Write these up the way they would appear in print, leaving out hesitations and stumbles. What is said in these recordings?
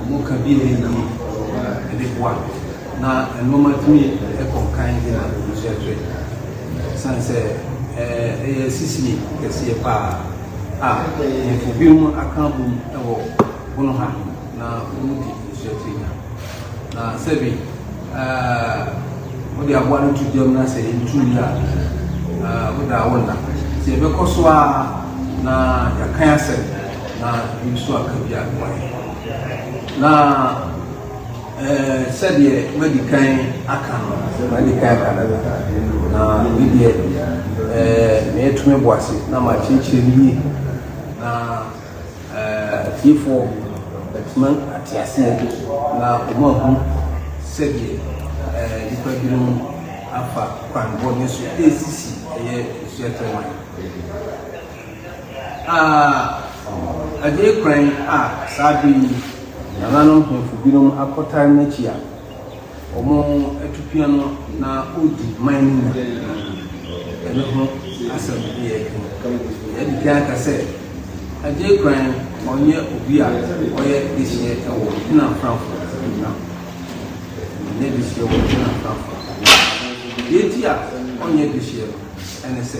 mo ka bi e de boa na enoma tumi e konkan de na so etre sanse sisi kesi pa for bi mu aka bu e wo bono ha na mudi so etre na sebi modi aboa no tudem na se ntu ya woda wona se be kosoa na yakan ase na biso akabia na said medical akano na bidie me tume boase na ma chinchiri na tifo batman atiase na omahu said ipabirum afa kwan boni so esisi eye suetema aje kran sabi nananom hemfu binom akota na chia omo etupia no na odi man na eno ho asem ye di ka se aje kran onye obi a oye dishie ewo na franfo na ne dishie wo na franfo yeti a onye dishie ene se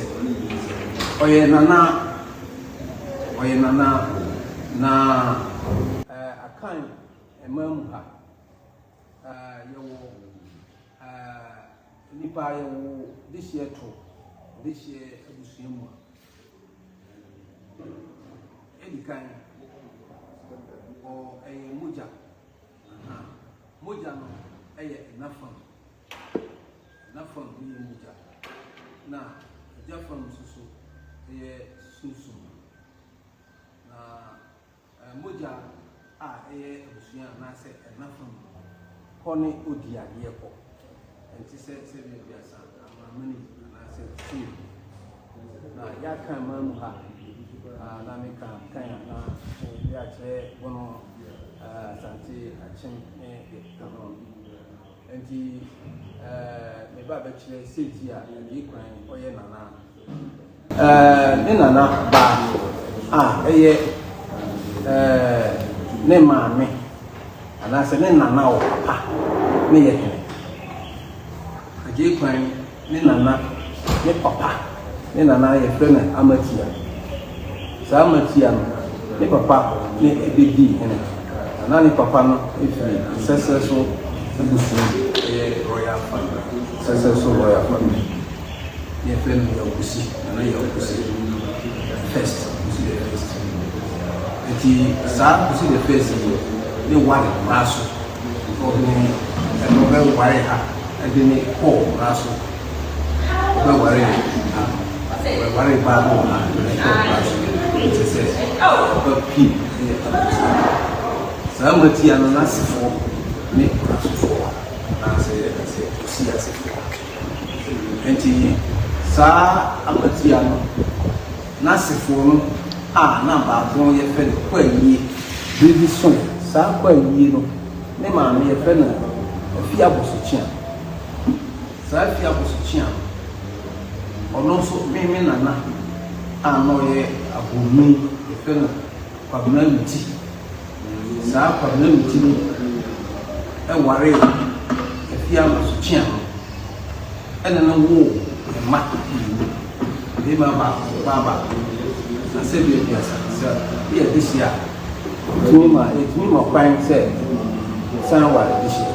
oye nana na akan emam ha yewo nipa yewo dishie abusuamu edikan o moja no eye nafam ni moja na jafam susu eye sunsun na moja eye abusua na se nafam kone odi ade ko enti se bi biasa amani na se fi na ya kan mamu ha na me kan na ya che bono santi achin kano enti me ba chile seti a yi kwan oye nana ne nana ba eye ne maame anase ne nana o papa ne ye hene aje kwan ne nana ne papa ne nana ye frena amatia sa amatia ne papa ne ebedi hene nana ne papa no efi successful ebusu royal family successful royal family ye frena ya obusi nana ya obusi first eti sa obusi the first ni wale raso ko ni eno wale ha adini ko raso ko wale ba mo ha raso se ko pi sa mati ano nasifo ni raso na se osi asifo enti sa amati ano nasifo no na ba ko ye fe ko yi bibi so sa kwa yi no ne maame ye fe na afi abosuchia sa afi abosuchia ono so me nana no ye abomi ye fe na kwabna miti sa kwabna miti ni ware afi abosuchia ene na wo ma be baba na se bi biasa sa ye disia Tumi kwan se san wa dishi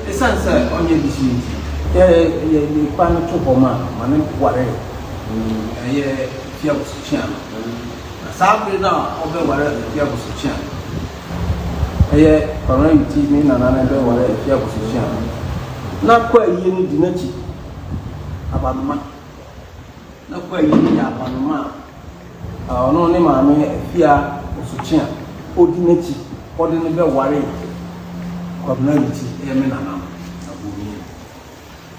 esan se onye dishi ye ni kwan to boma mane ware ye fia busuchia na sabe na obe ware fia busuchia ye koran ti mi na be ware fia busuchia na kwa yi ni dinachi abanuma na kwa yi ni abanuma ono ne maame fia suchia odineti odine be ware kwabnality me nana abumi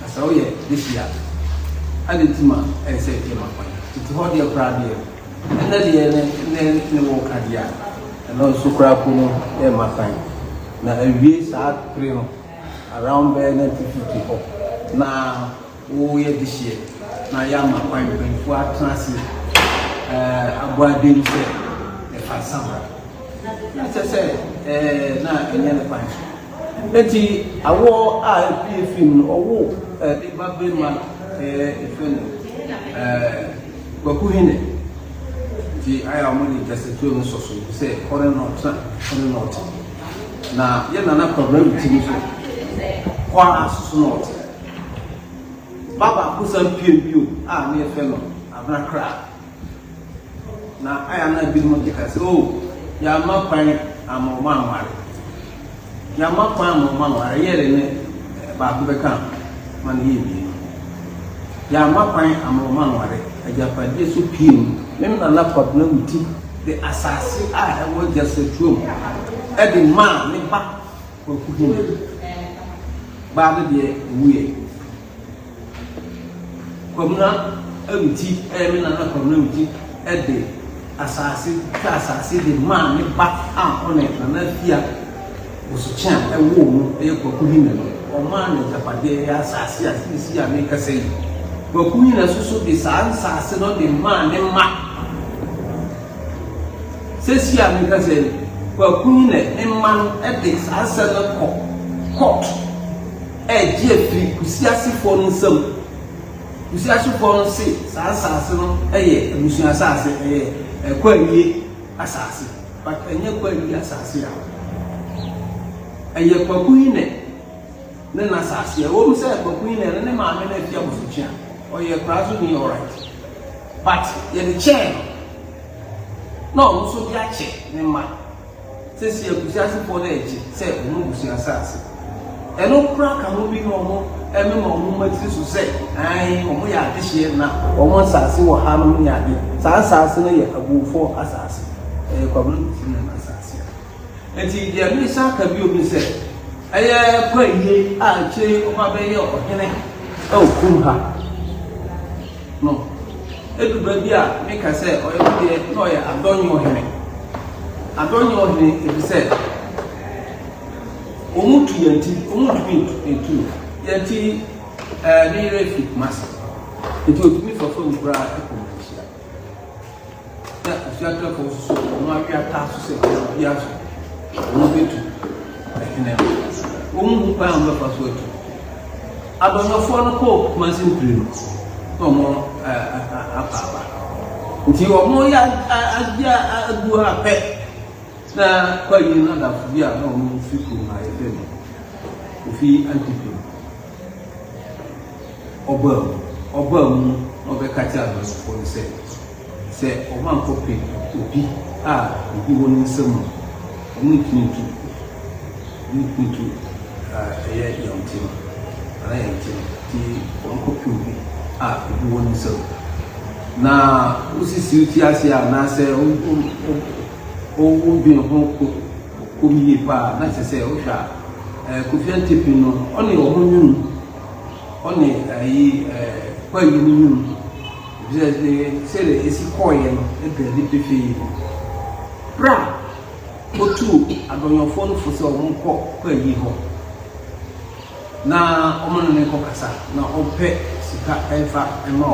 asa oye this year adetima say ke makwan titi ho de krade ena de ne wo kadia ena so kra ko no makwan na awie sa pre no around be 1954 na wo ye this year na ya makwan benfu atrase abua dem se fasama na say na enye ne pan eti awo a film owo de babema efen Bakuhine the I am only just a two so say or not na ye na problem tin so kwa asusu not baba kusan piu a me fe no abna kra na aya na bi mo de ka say oh ya ma pan amoma anware ya ma pan amoma anware ye ne ba ku be kan man ye bi ya ma pan amoma anware ajapade so piem mem na laptop na wuti the asasi a e wo jese tuom e de ma me ba ko kuhine ba de wuye komna e wuti e me na laptop na wuti e de asasi de ma me ba a one na fia osuchan e wo mu e ko kuhine o ma na ajapade ya asasi asisi ya me kasei Bakuni na susu de sansa no de man ne ma sesi a me ka se bakuni ne ma no e de sansa no court e die free kusiasifo no nsam kusiasifo no se sansa no ye abusu asase kwawie asase but enye kwawie asase a eye bakuni ne na asase wo mu se bakuni ne ma me na fia busuchia or your classroom, all right. But you're the chair. No, so be a chair, no man. Says you're for the edge, say, no, see assassin. And no crack, I will be no more, and no more to say, I, or we are this year now, or once I see what harm me at it. So assassin, a boo for assassin, a problem assassin. And see, the American can be said, I pray, I say, oh, my baby, or oh, Kumha. No. Everybody make us say, or every no, I don't know him. I don't know him if he said, Omutu into Yanti, near fit master. It would be for phone bra. That is your talk for so, no, we are tasked to say, yes, won't to. Won't pound the password. I don't know for the Pope, my simple. Omo apapa nti omo ya adia adu ape na kwayi na da fia na omo fiku na efe ofi antipi oba mu obeka cha no for se o man ko pe obi obi woni nsam omo kintu eye yonti ana yonti ti on ko pe obi people want so na usisi uti asia na se o bi ho ko mi pa na se o sha Kofi Antipi no oni o honwun oni ayi kwa yi nyun se le esi koye no e ga di pefe bra otu adonyofo no fo se o nko kwa yi ho na omo no ne ko kasa na ope sika efa ema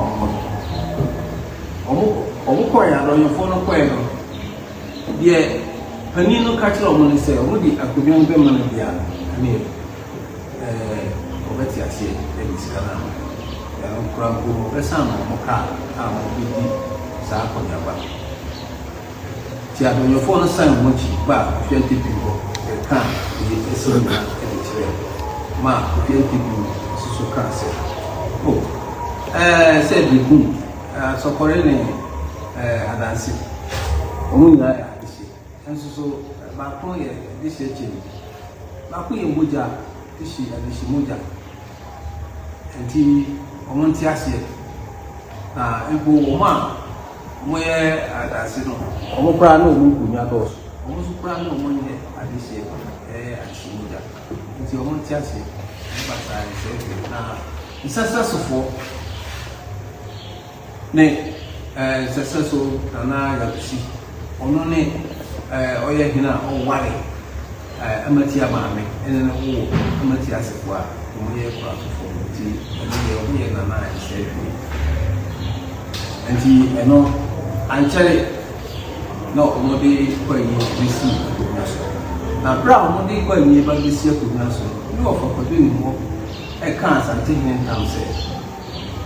omo koye adonyofo no koye no de pani no ka kire omo ne se omo di akobia be ma na bia ani obeti asie e sika na ya no kura ko be sa no mo ka mo bi sa ko nya ba ti adonyofo no san mo chi ba Kofi Antipi go e ka e so na e kire ma Kofi Antipi so ka se said the good so correct adansi omu nya ya isi enso so ba ko ye this year change ba ko ye moja this year adishi moja enti omu nti ase na ebo wo ma mo ye adansi no omu kra na omu kunya dos omu so kra na omu ye adishi adishi moja enti omu nti ase ba sa se na isasa sofo ne successful na ya bisi ono ne oye hina o ware amati amame ene ne wo amati asefo a mo ye kwa sofo ti ene ye na na ise enti eno anchere na ọmọdé kọ ẹ̀yìn bísí akonnwa so na bra ọmọdé kọ ẹ̀yìn bá bísí akonnwa so ní ọ̀fọ̀kọ̀dé ni wọ́n ẹ̀ka Asante Hene ntam sẹ́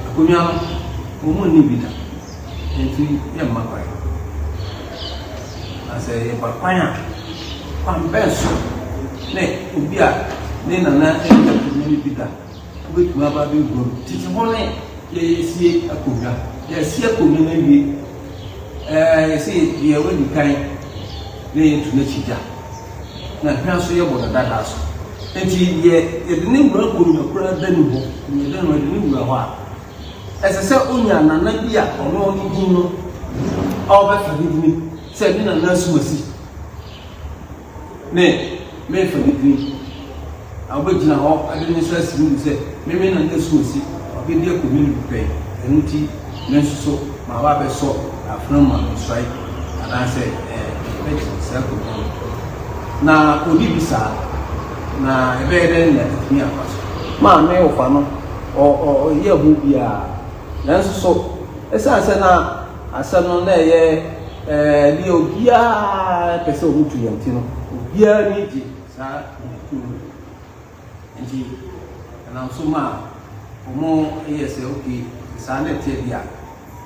akonnwa ọmọ níbi dá ẹ̀ntì yẹ mma kwan na sẹ́ yẹ kwan a kwan bẹ́ẹ̀ so ne obi a ne nana ẹ̀yìn akonnwa níbi dá wobɛtumi aba bɛwuram titi hɔ ne yɛsie akonnwa yɛsie akonnwa no awie yɛsɛ deɛ wadi kan na yɛtu n'akyi gya na hwa so yɛbɔ dada so nti yɛde ne wura akonnwa koraa da ne hɔ yɛde ne wura hɔ a ɛsɛ sɛ onya nana bi a ɔno ne din no a wɔbɛfa ne din sɛ ne nana asumasi ne mɛfa ne din a wɔbɛgyina hɔ ade ne so asi mu sɛ meme na nda asumasi ɔbɛdi akonnwa no pɛn ɛno nti ne nso so ma wɔabɛsɔ aframa nsɔe anaasɛ sɛ akonnwa no na odi bi saa na ɛbɛyɛ dɛ na ɛtumi akɔ so maame ɔfa no ɔyɛ ho biara nanso so ɛsiane sɛ na asɛm no na ɛyɛ deɛ obiara pɛ sɛ ɔmutu yɛn ti no obiara ne gye saa nti ɛnam so ma ɔmo ɛyɛ sɛ okay saa na ɛteɛ bi a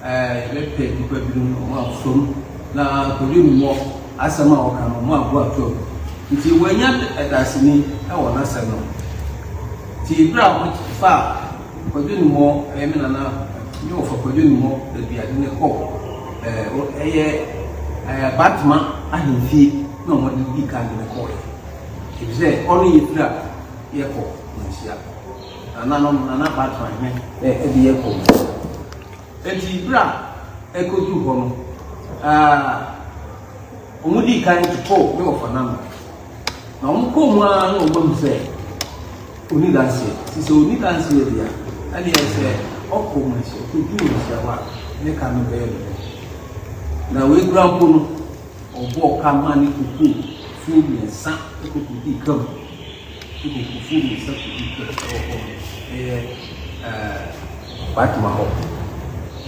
yɛbɛpɛ nipa bi no ɔmo afom na kɔdwe mu wɔ asɛm a ɔka no ɔmo abo ato nti wɔanya ɛdaseni ɛwɔ n'asɛm no nti bere a ɔmo fa kɔdwe mu wɔ ɛyɛ me nana ne ɔfa kɔdwe mu wɔ baabi ade ne kɔ ɛyɛ Batman ahemfie na ɔmo de bi ka ne kɔ ebi sɛ ɔno yɛ fira yɛkɔ nhyia nana Batman ɛde yɛkɔ enti bere a ɛkɔdu hɔ no ɔmo di kan totɔ ne ɔfa nam na ɔmo kɔ mu a na ɔmo mu sɛ oni danseɛ sisɛ oni danseɛ deɛ ɛne yɛ sɛ ɔkɔ mu ahyia ɔkɔdu mu ahyia hɔ a ne ka no bɛyɛ no na wɔekura mpo no ɔbɔ ɔka ma ne koko fuo mmiɛnsa ɛkɔkɔdi kam ɛkɔkɔ fuo mmiɛnsa kɔdi kam ɛwɔ hɔ ɛyɛ Batman hɔ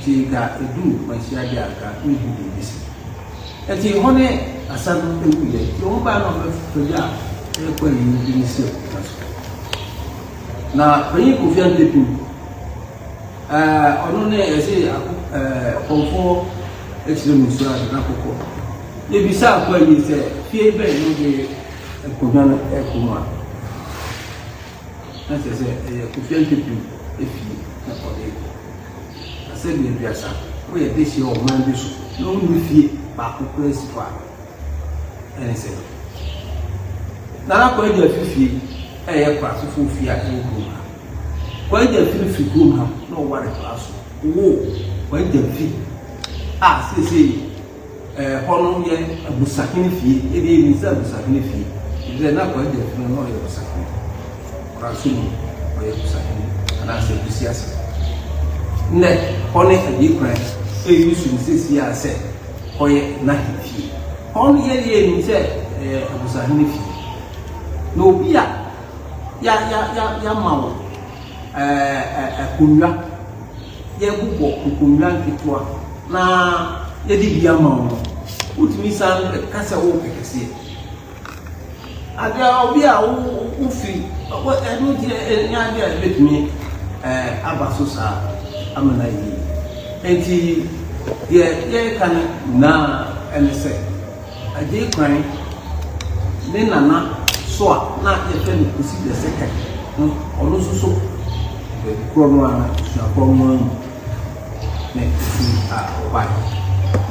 ti ga edu mahyia de aka ne bi de bisi eti hɔ ne asa no ewu yɛ ti wɔn ba no bɛfɛ ya ɛkɔ yi bi ne se na panyin Kofi Antepi ɔno ne ɛsɛ kɔnfɔ ekyirɛ mu nsuo ade na kɔkɔ ebisa akɔ yi sɛ fie bɛn no de akonnwa no ɛkɔ mu a na kyerɛ sɛ ɛyɛ Kofi Antepi efie na ɔde sɛ bi abiasa wo yɛ de hyɛ ɔman bi so na ɔno fie baako kura si hɔ a ɛne sɛ nana kɔ agya fifie ɛyɛ kɔ asofo fie a ɛwɔ kurom ha kɔ agya firi kurom ha na ɔware kɔ aso wo kɔ agya fi a seesei hɔ no yɛ abusahene fie ɛde yɛ nisa abusahene fie ɛde na kɔ agya firi na ɔyɛ abusahene ɔra so mu ɔyɛ abusahene anaasɛ abusi ase nnɛ hɔ ne adi kwan ɛyi so nsesi a sɛ ɔyɛ n'ahemfie hɔ no yɛ nim sɛ abusahene fie na obi a yɛama wo akonnwa yɛbobɔ nkonnwa nketewa na yɛde bi ama wo no wotumi san ka sɛ wo kɛkɛseɛ adeɛ obi a wofiri ɛno nti nyɛ adeɛ a ɛbɛtumi aba so saa amana yi enti yɛka no na ɛne sɛ agye kwan ne nana so a na yɛfɛ no Kosi the second no ɔno nso so baabi korɔ no a suakɔ no amu na ɛsi a ɔbae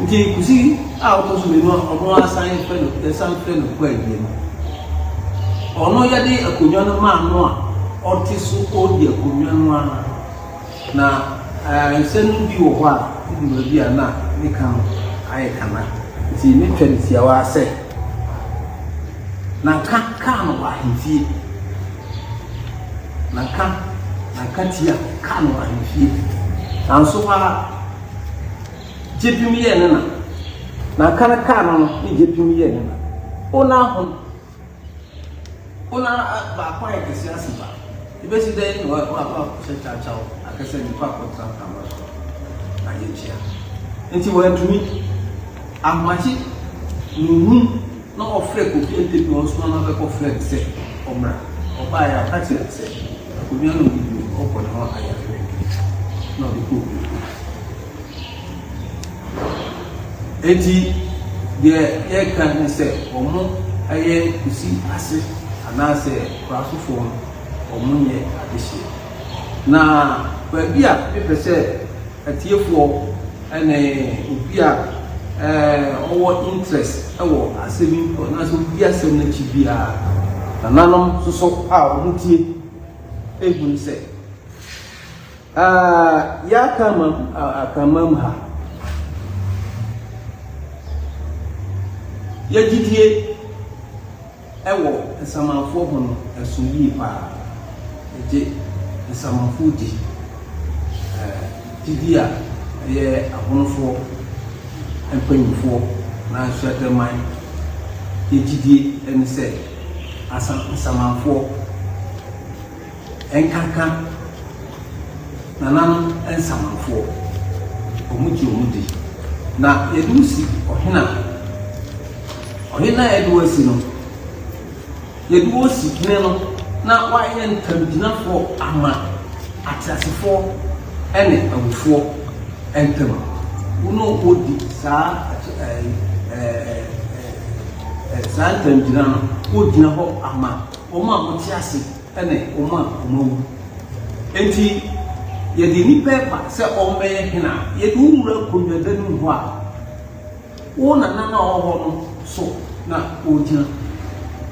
nti Kosi a ɔkɔ so mmienu a ɔno asan fɛ no yɛsan fɛ no kɔ adie no ɔno yɛde akonnwa no maa no a ɔte so ɔdi akonnwa no a na nsɛm bi wɔ hɔ a ɛdi baabi a na ne ka no ayɛ kana nti ne twɛ ne tiawa sɛ na ka no wɔ ahemfie na ka tia ka no wɔ ahemfie nanso hɔ a gyepim yɛ ne na ka no no ne gyepim yɛ ne na ona baako ayɛ kɛse ase ba ebesi dɛ ne wɔ hyɛ kyakyaw akɛsɛ nipa akɔtena kama so na yɛkyia nti wɔatumi ahomakye na ofre ko bi ente bi onso na be ko fre se omra oba ya ka ti se ko bi no bi o ko na aya no bi ko eti ye kan ni se omo aye kusi ase anase kwasofo omo ye adehye na ba bi a be se atiefo ene obi a our interest our asemi na so bi asem na chi bia nanom so a omutie egun se ya kama akamam ha ya gidie ewo esamanfo ho no esu yi pa eje esamanfo di gidia ye abonfo empanyifo na hwedeman ejidie ense asamanfo enkaka nanan ensamanfo omudi na yedusi ohina eduasi no yeduosi kine no na waye ntambinafo ama atasefo ene awufo entam uno odi sa ntambina no odina ho ama oma motiase ene oma omawu enti yedi nipa ba se omeye hina yedi umura konwada nu ho a wona nana oho no so na odina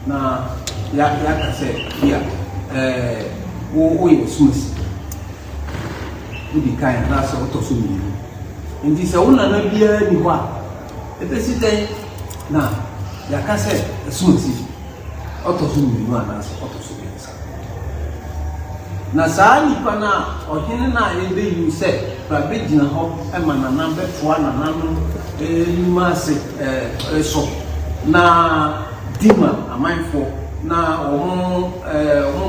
na ya ka se ya wo yesus udi kai na so to so mi enti se wona na bia ni ho a ebesi den na ya ka se yesus oto so mi no ana so oto so mi sa na saa nipa na ohene na ebe yu se ba be gina ho e ma na na be toa na na no ma se so na dima amanfo na omo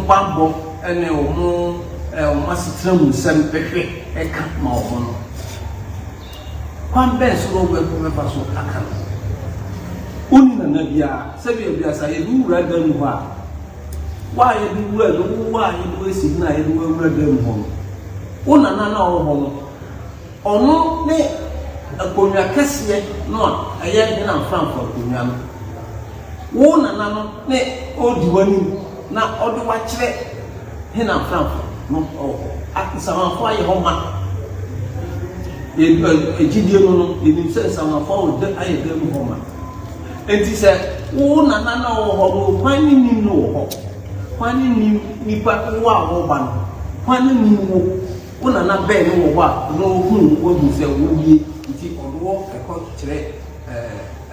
pambo ene omo asitram nsem pehwe eka ma omo no kwan be so ro gbe ko me paso aka uni na bia se bia sa ye du wura da nu ha wa ye du wura no wa ye du esi na ye du wura da nu ho una na oho ono ne akonya kese no aye na mfamfo akonya no wo na no ne odi wani na odo wa kire he na mfamfo no akisamanfo aye ho ma ejidie no ye se samanfo o de aye de mu ho ma enti se wo na oho no kwani nim no ho kwani nim nipa wo a wo ba no kwani nim wo na be no wo ba no hu wo du se wo yie nti odo e ko kire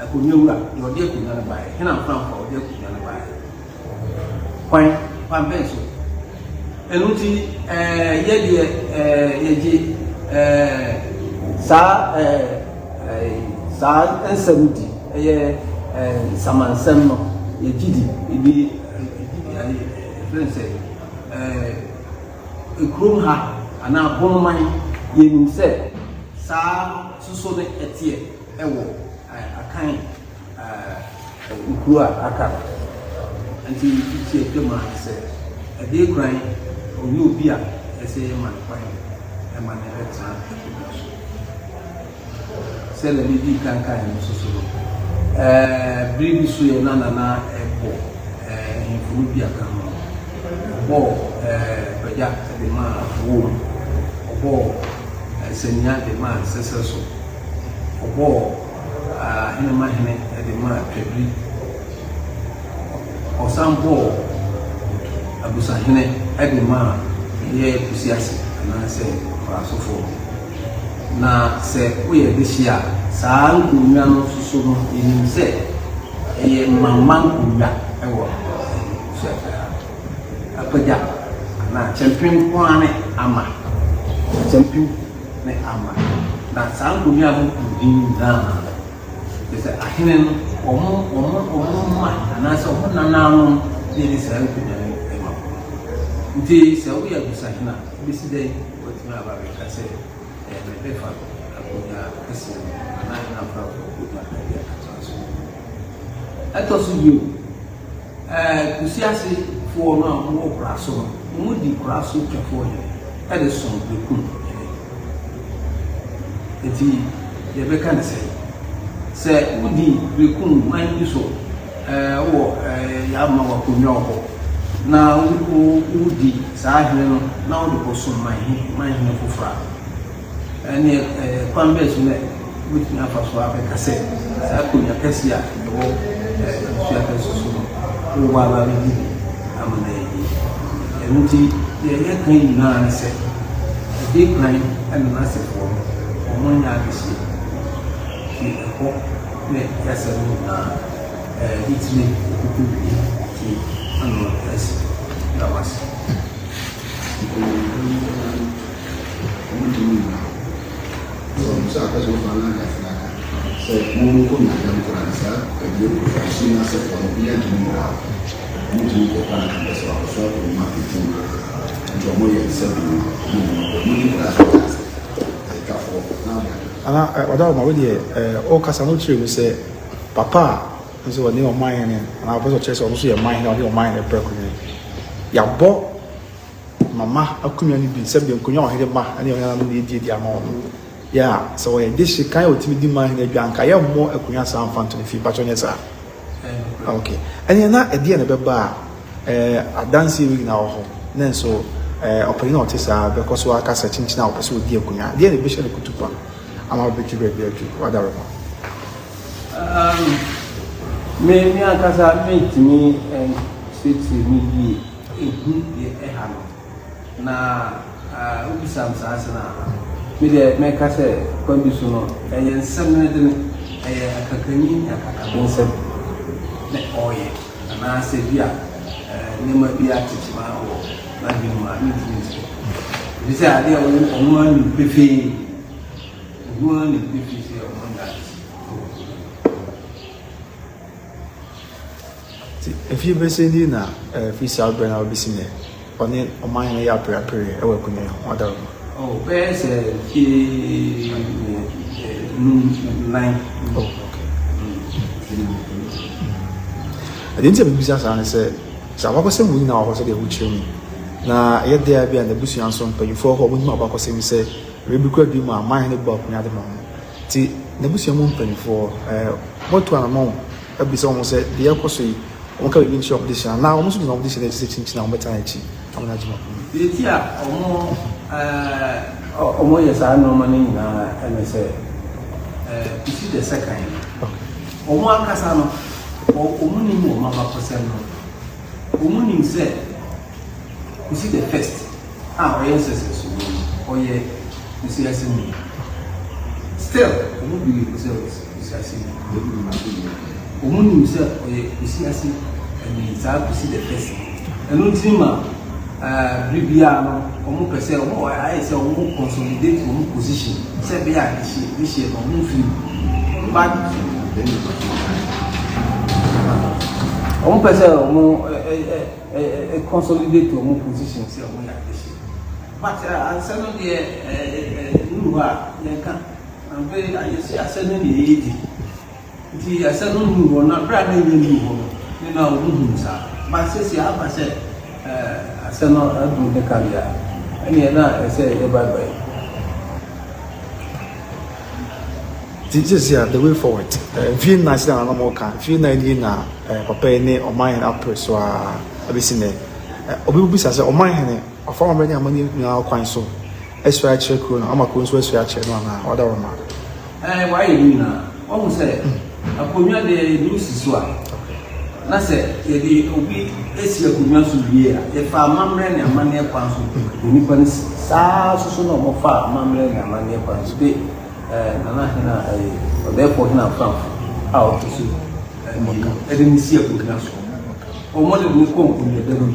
akonyewura yo de akunya na bae hena mfamfo o de akunya na bae kwan benso enuti yeji sa ensamudi samansem no yejidi ibi friends ekrum ha ana bonman yenim se sa suso de etie ewo akan ukua aka anti tie dema se ade kran oni obi a ese man kwan e man etra se le bi kan suso bribi so ye na ebo infulu bi aka no bo baja de ma wo bo senya de ma seseso bo hene ma hene de ma twebri osambo abusa hene de ma ye kusiasi na se asofo na se uye deshia saa nkunya no suso no enim se eye mamman kunya ewo se apaja na champion kwane ama champion ne ama na saa nkunya no kudin na se ahene no omo ma na se omo nana no de se nkunya no ema nti se uye busahina bisi de otima ba be ka se me be fa akonya kesi na na fa ko na ya ka so ɛtɔ so bio kusiase foɔ no a wɔwɔ kora so no wɔn di kora so twɛfoɔ yɛ ɛde sɔn bekum eti yɛbɛka ne sɛ wodi bekum man bi so wɔ yɛama wakonnwa wɔ na wodi saa ahene no na wode kɔsom manhene foforɔ a ɛne kwan bɛɛ so no wotumi afa so abɛka sɛ saa akonnwa kɛse a ɛwɔ nsu akɛse so no wowɔ aba bɛdi ama na yɛyi ɛno nti yɛyɛ kan nyinaa ne sɛ ɛde kran ɛne n'asefoɔ ɔmo nyɛ adehyeɛ ti ɛkɔ ne yɛsɛ no nyinaa itire kuku ti ano ɛsi na wasi. Musa akas ufana kafaka. Saya mungkin ada Fransa, dia profesi nasa dia juga. Mungkin kita akan bersama-sama rumah itu. Jomo yang sebelum mungkin kita kafo. Ana wada ma we de o kasa no chire se papa nso woni o man ne ana bo so chire so no so ye man ne o man ne prekunye ya bo mama akunya ni bi se bi nkunya o hede ma ani o yana no di ama o ya so we de shi kan o timi di man ne dwan ka ya mo akunya san fanto ne fi ba cho ne sa okay ani na e de ne beba adansi wi na ho ne so opere na o tisa be ko so aka sa chinchina o pese o di akunya de ne be she ne kutupa ama be ti be be tu wada ro me akasa me timi seti mi yi ehu ye eha no na ubisam saase na me de me kasa kwambi so no eye nsem ne de eye akakanyi akakabensem na oye na se bia ne ma bia titima ho na bi ma mi timi bi se ade o anu pefe anu pefe se o manda. If you be saying na fi sa bra na obi sine oni o man ya prepare e wa kunya wada ro oh best ki nine oh okay I didn't say business and say sa ba ko se mu na wa so de hu chiri na ye there bia na busu anso mpa you for ho mu ma ba ko se mi se we bi kwa bi mu man ne ba kunya de mo ti na busu mu mpa ni for moto na mo abi se mo se de ya ko so on can be shop this now almost no this is teaching now better echi am na jima ti a omo yesa no mani na ene se isi the second omo akasa no omo ni mo ma ba person no omo ni se isi the first o yes so o ye isi asini still omo bi isi asini omo ni se o ye isi asini and is out to see the person. And no dreamer, Bibiano, or person, or I say, or consolidate your position. Say, be a this year, or move you. But one person, or consolidate your position, say, or like this year. But I said, no, you can't. I'm very, I say, I said, no, I said, no, not brand new. Na odudu sa ba sesi aba se ase no adu de kabia eni na ese e bye bye this is the way forward feel nice na no more can feel na ni na papa ni o man up so abisine obi bi sa se o man he afa ma ni amani na kwan so esua chere ko no amako so esua chere no na oda ro ma why you na o mu se akonya de news so a na se ye di obi esi akonya so wie a ye fa amamre ne amane kwan so nipa ni saa so no mo fa amamre ne amane kwan so de na hina therefore hina fa out to see e de ni si akonya so o mo de ni ko ko de do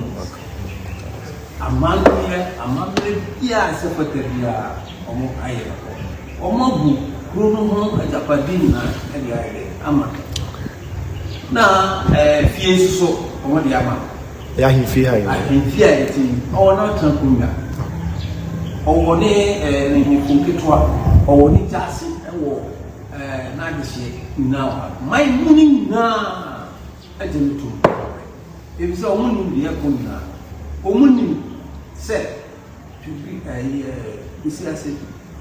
amamre bia se fata bia o mo aye o mo bu kuro no ho ajapadin na e de aye ama na fie so o de ama ya hin fie hayo fie ayeti o na tankunya o ne ni funkitwa o ni jasi e wo na de she na mai muni na agye to ebi sɛ ɔmo nim deɛ ɛkɔ nyinaa ɔmo nim sɛ tubi esi ase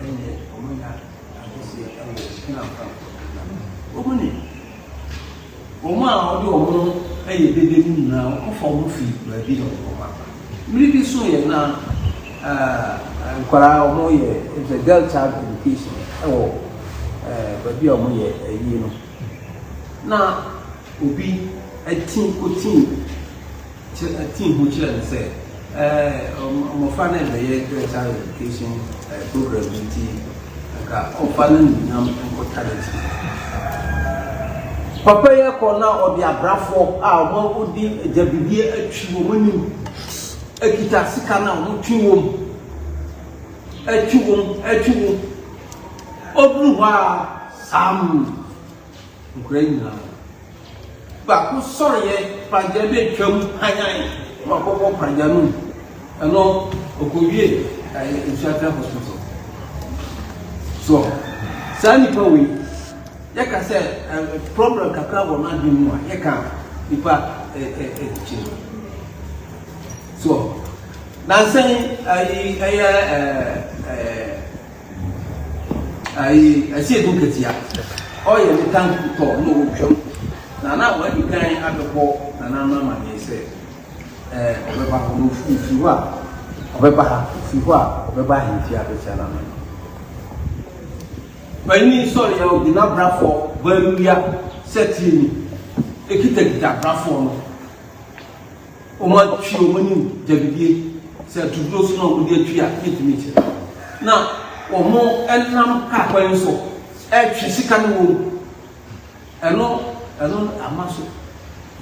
ɛnyɛ ɔmo nya agesi ɛwɔ kina fa ɔmo nim ɔmo a ɔde ɔmo ɛyɛ dede mu nyinaa ɔfa ɔmo fi baabi na ɔmo aba mmiri bi so yɛ na nkwaraa ɔmo yɛ it's a girl child education ɛwɔ baabi a ɔmo yɛ ɛyie no na obi ɛtin ho kyerɛ ne sɛ ɔmɔfa no ɛbɛyɛ girl child education program nti nka ɔmfa no nyinam nkɔtare nti papa yɛ kɔ na ɔde abrafoɔ a ɔmo ɔde agyabidie atwi wɔn anim akita sika na ɔmo twi wɔm ɔduru hɔ a sam nkura nyinaa baako sɔre yɛ pagya bɛ twam hanyan ma kɔkɔ pagya no ɛno ɔkɔwie nsuatra hospital so saa nipa wei yɛka sɛ problem kakra wɔ no adwene mu a yɛka nipa kyerɛ so nansan ɛsi edu nketewa ɔyɛ ne tank tɔ na ɔtwam na wadi kan abɛbɔ na mama ne sɛ ɔbɛba hɔ no fi hɔ a ɔbɛba ha fi hɔ a ɔbɛba ahemfi abɛkyɛ na no bani sɔre yɛ ɔde n'abrafo baaluya sɛ tie ni ekitakita abrafo no ɔmo atwi ɔmo anim gyabidie sɛ atuduro so na ɔmo de atwi a yɛtumi kyerɛ na ɔmo ɛnam kaa kwan so ɛtwi sika no wɔ ɛno ama so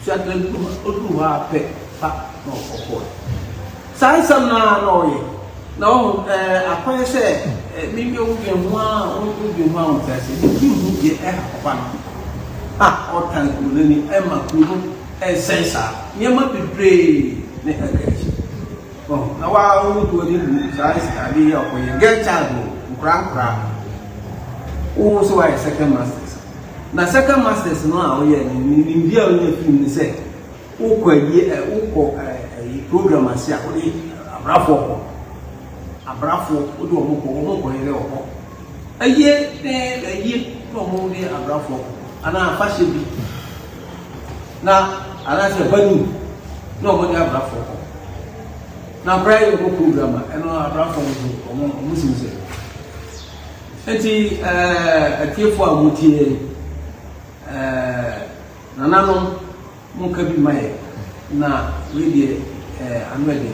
suadre odu ha pɛ pa na ɔkɔ saa nsɛm na ɔyɛ na ɔho akwan sɛ mimi obi ho a ɔtase ne bihu deɛ ɛha papa no a ɔtan kuroni ɛma kuro ɛsɛn saa nneɛma bebree ne ɛkɛkyi na waa ɔwɔdo ne bu saa sikaade yɛ ɔkɔyɛ gɛkyado nkora wo so wayɛ second masters na second masters no a ɔyɛ ne bia ɔyɛ film ne sɛ wokɔ program ase a wode abrafo wode ɔmo kɔ yɛrɛ ɔkɔ ayie na ɔmo de abrafo ana afahyɛ bi na anaasɛ banu na ɔmo de abrafo kɔ na bra yɛ ɔmo program a ɛno abrafo no ɔmo sim sɛ enti atiefo a motie nananom monka bi ma yɛ na wedeɛ ano ɛdeɛ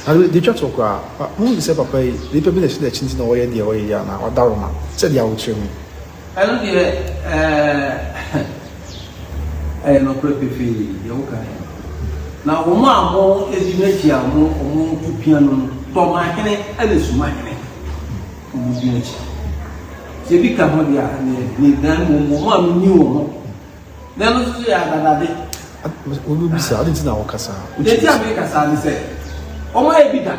and the church of God, who is a papa, the people that see the no way in the way, or Daruma, said the old children. I don't hear no creepy feeling, Yoka. Now, Oma is in a chair, more to piano, Tom Mahane, and it's Mahane. She become what they are, and then one knew. Then, we be silent in our casa. They tell me, Cassan said. Ọmọ yẹ bi da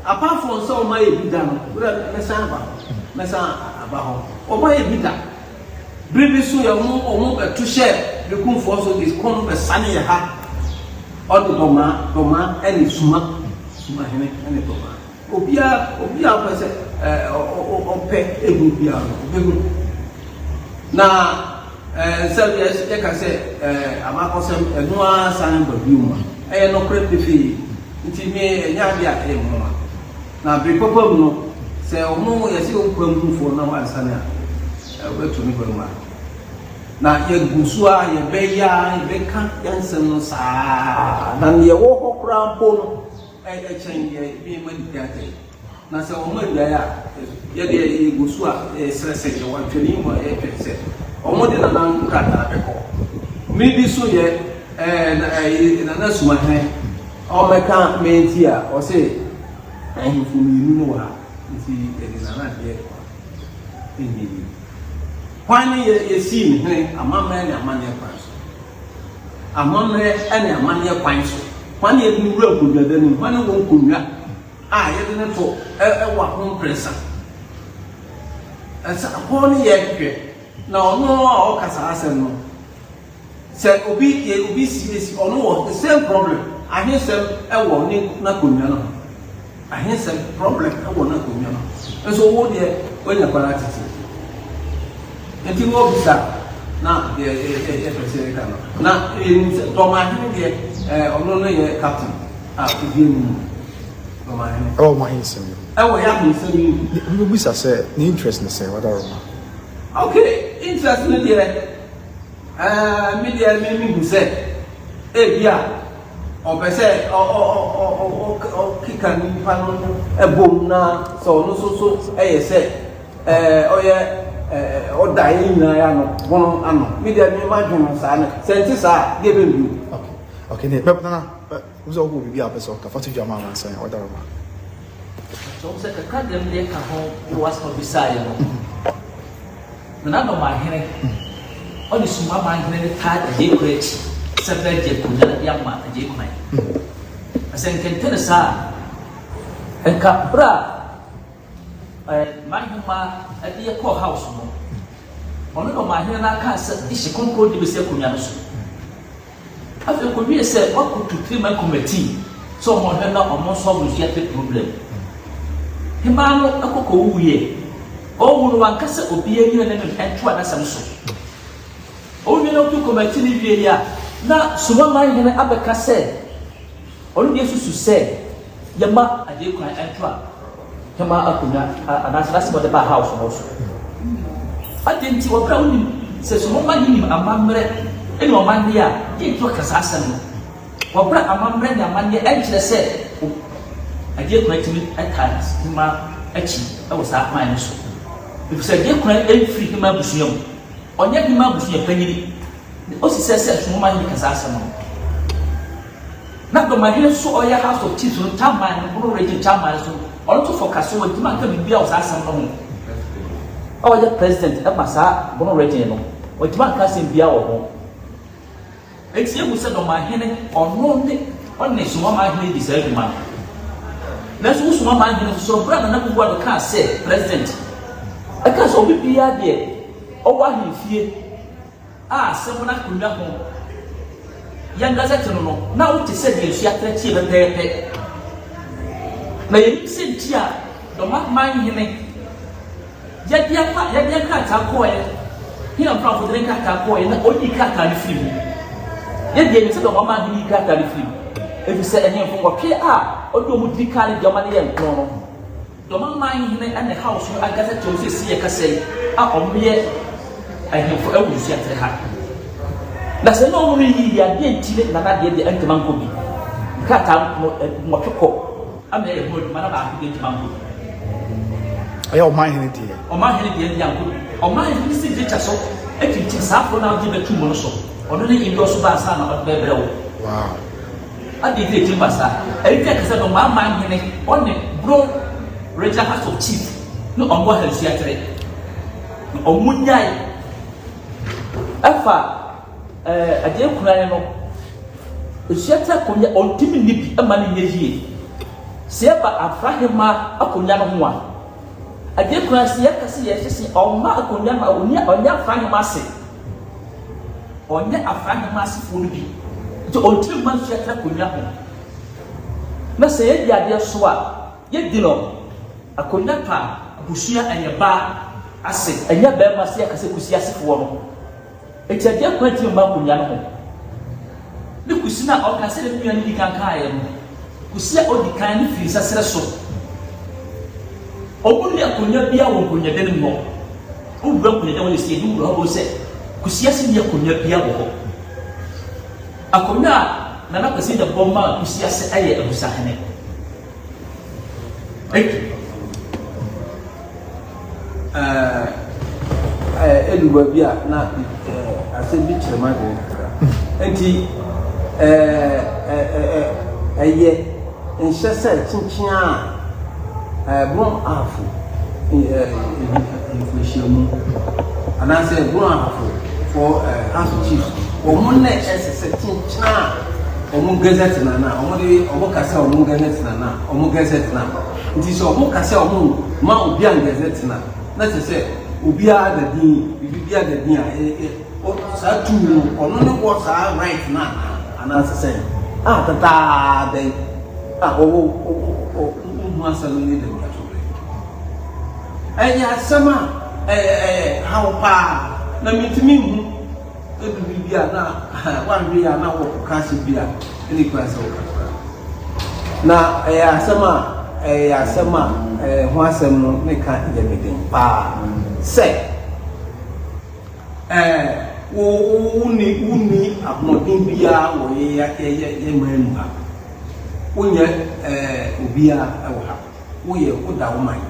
apart from sẹ ọmọ yẹ bi da no wúlò mẹsàn aba hɔ ọmọ yẹ bi da biribi so yẹ ọmọ bẹ tu hyẹ bekumfo so de kɔn bẹ sani yẹ ha ɔde dɔma ɛne suma hene ɛne dɔma obiara pɛ sɛ ɔpɛ egu biara no ɔbɛgu na sɛ yɛ ka sɛ amakɔsɛm ɛnoa san ba bi mu ɛyɛ no kora pefe nti me nya bi a ɛyɛ mo na bre papa mu no sɛ ɔmo yɛ sɛ ɔkwa mfo na wansane a ɛbɛto ne ba mu na yɛ gusu a yɛ bɛya yɛbɛka yansɛm no saa na yɛ wɔ hɔ kora mpo no ɛkyɛn yɛ bi ma di kaka na sɛ ɔmo adua a yɛ de yɛ gusu a sɛsɛ yɛ wɔtwɛni mu a yɛ twɛ sɛ ɔmo de nanan krataa bɛkɔ me bi so yɛ na sumahene ɔmɛka menti a ɔse ahemfo mmienu no wɔ ha nti ɛde nana deɛ ɛnyɛ kwan ne yɛsii ne hene amammerɛ ne amanneɛ kwan so amammerɛ ne amanneɛ kwan so kwan ne yɛde no wura nkonnwada no kwan ne wɔ nkonnwa a yɛde ne to ɛwɔ akomprɛsa ɛsɛ akɔ ne yɛhwɛ na ɔno a ɔkasa asɛm no say obi see ono the same problem ahensem ewo ni na konwa no ahensem problem ewo na konwa no so wo de onya para titi enti wo bisa na pese ka no na to ma hini de ono no ye captain obi mu to ma hini oh my insem ewo ya insem you bisa say the interest na say wada roma okay interest ni de media me say bia opese o kika ni pa no ebom na so no so say oye o dai na ya no bono ano media me ma dwon sa na senti sa de be ndu okay ne pep na uzo go bibia pese o ka fatu jama man say wada roma so se ka dem de ka ho was no bisaya no na no ma hene all the small man can tag a day crate, separate the Punjab Yama, a day crate. I said, can tell us, and Capra, my huma at the courthouse. One of my Hena Casa, this is conquered the Secunanos. After Korea said, what could to 3 man committee? So more than not almost solves yet the problem. Himano, a cocoa, ye. Oh, one casa will be a new and try as some. Only no to committee here. Now, so my hene abeka said, only Jesus said, Yama, a day cry and try. Yama Akuna, and as last about the house also. I didn't see what Brown says, so my name, a mamre, and your man here, you took assassin. What brought a mamre and a man here, actually said, I did my to at times, Hima, Echi, I was that minus. If said, you cry and free him up to you. Onye bi ma busu ye panyiri o si sese so ma ni kasa asem na do ma hene so oya house of chiefs no chairman no region chairman so on to focus so di ma ka bibia o sa asem no ho o ya president e ma sa bono region no o di ma ka asem bia wo ho enti e bu se do ma hene ono ne on ne so ma hene di se ma na so ma hene so bra na bu do ka say president e ka so bibia de owa hifie semona kunwa ho yanga zete no na wo tese de nsu atrachie bepepe na yemi sentia do man hene yadia ka ta ko e hina mfa fo drenka ka ko e na odi ka ta ni film yadia ni se do man hene ka ta ni film e bi se enye fo ko odi o mu di ka ni jama ni yen no do man hene and the house no agaza to se sie ka sei omye I have for every shot at her. That's a no really again, Tillet, and I did the antimancobi. Cut out Motoko. I may have heard Manaba to get mango. I don't mind it here. Or my head, the young or my Mr. Ditchaso, and you take Sapo now give it to Monoso, or only in your Subasa or Bebel. Wow. I did it in Bassa. I think I said on my mind, only bro, Regina House of Chief. No, on what has yet. On Munyai. Afa ade kunane no esuata konya ontimi nibi amane nyehie se ba afrahema akonya no ho a ade kunane se yakase yehye oma akonya ma onya afrahema ase onya afrahema ase fo no bi to ontimi man suata konya ho na se yedi ade so a yedi no akonya pa busua anyeba ase anya ba ma se yakase kusi ase fo no eti adia kwati mba kunya no ne kusina o ka se le kunya ni kan ka aye no kusia odi kan ni firi sasere so ogun ya kunya bia wo kunya de no o bra kunya de wo se du ro bo se kusia si ya kunya bia wo akonya na na kwasi de bomba kusia se aye abusa hene eluwa bia na ase bi chirema de enti eye enhyese chinchia bon afu inflation anase bon afu for house chief omo na ese chinchia omo gazette na omo kasa omo gazette na omo gazette na nti so omo kasa omo ma obi an gazette na se se obi a da din bibia da din a saa tu ɔno ne wɔ saa right na anaasɛ sɛ tataa bɛn ɔhu asɛm ne dɛm ka so ɛyɛ asɛm a haw paa na metumi hu ebi biribi a na wanhwɛ yɛ a na wɔkɔka asɛm bi a ɛne kura sɛ wɔkakora na ɛyɛ asɛm a ho asɛm no ne ka yɛ meden paa sɛ wuni ahoɔden biara wɔ yɛ mmaa mu ha wonyɛ obiara ɛwɔ ha woda wo man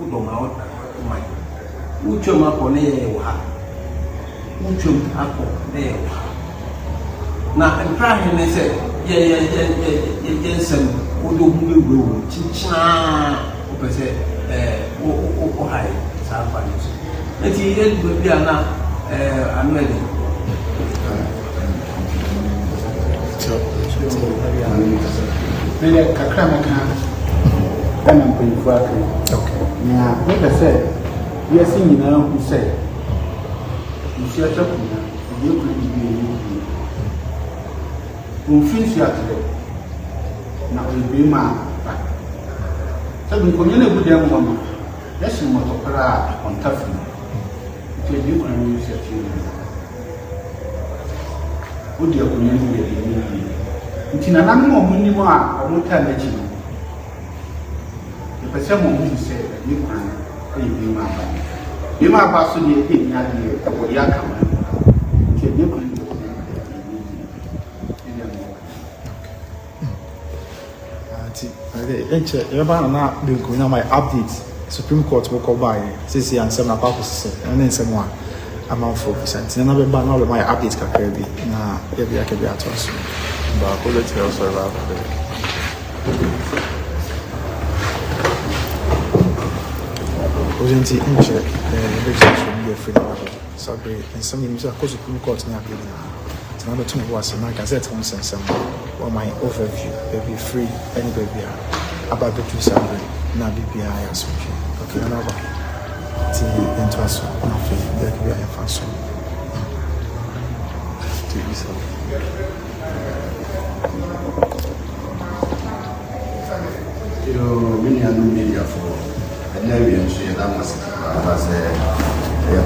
wodɔ ma woda wo man wotwam akɔ ne yɛ wɔ ha wotwam akɔ ne yɛ wɔ ha na nkrahe ne sɛ yɛ nsɛm wode wo ho bɛwurawura kyinkyinaa wopɛ sɛ wohae saa mfa no so nti yɛduba bi a na ano ɛde mene kakra mɛka ɛna mpanyinfoɔ aka na mepɛ sɛ wiase nyinaa hu sɛ nsuo atwa kuna ɛdeɛ kura bibi ɛyɛ ɔmfiri nsuo aterɛ na ɔyɛbie ma ba sɛ nkonnwa no agu dan mu hɔ no yɛhye mmɔtɔkora a akɔnta firi nti ɛdeɛ kura no nsuo aterɛ no wodi akonnwa no yɛ deɛ yie nti nananom a ɔmo nim a ɔmo taa n'akyi no yɛpɛ sɛ mo ɔmo sɛ ɛdeɛ kura no ɛyɛ bie ma aba so deɛ ɛyɛ adeɛ ɛwɔ yɛ aka ma nti ɛdeɛ kura no Enche, yɛbɛba na benku na my update Supreme Court wokɔ baeɛ sisi ansɛm na akɔ akɔsesɛ ɛne nsɛm a amanfoɔ bisa nti na bɛba na wɔbɛma yɛ update kakra bi na yɛbi aka bi ato so baako lɛtiri ɔsɔ ɛba akɔfɛ ɔyɛ nti nkyɛ yɛbɛkyerɛ so bi afiri na wɔde sabre nsɛm yɛ sɛ akɔ Supreme Court ne apɛ nyinaa nti na bɛto ne bo ase na gazette ho nsɛnsɛm or my overview, baby free, any baby. About the two salary, now baby, I ask you. Okay, another. Till into us, nothing, there could be a fancy. To be so. You mean I know media for a Navy, she had almost a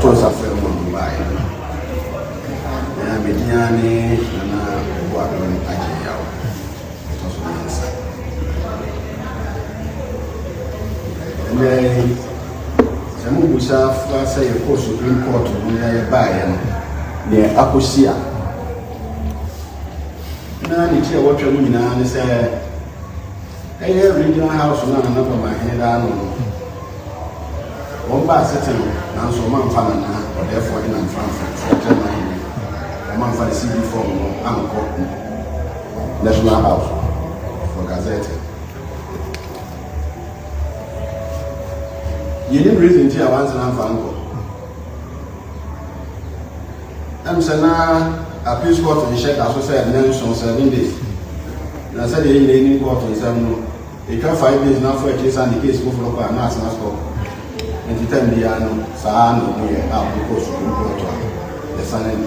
toss of film on by. Mediani, and I Samu busa fa say a course Supreme Court when I buy near Akosia. Na ni tia what you mean and say hey regional house na number my head down. One bar sitting now so man fan na or therefore in and from a man for the CD form and National House for Gazette. You didn't reason to once and I'm fan. I'm saying appeals court and check as we said, Nelson 7 days. And I said, the evening court and said, no, you can 5 days now for a case and the case go for a national stop. And to tell me, I know, Sahano, out because of the court, the son and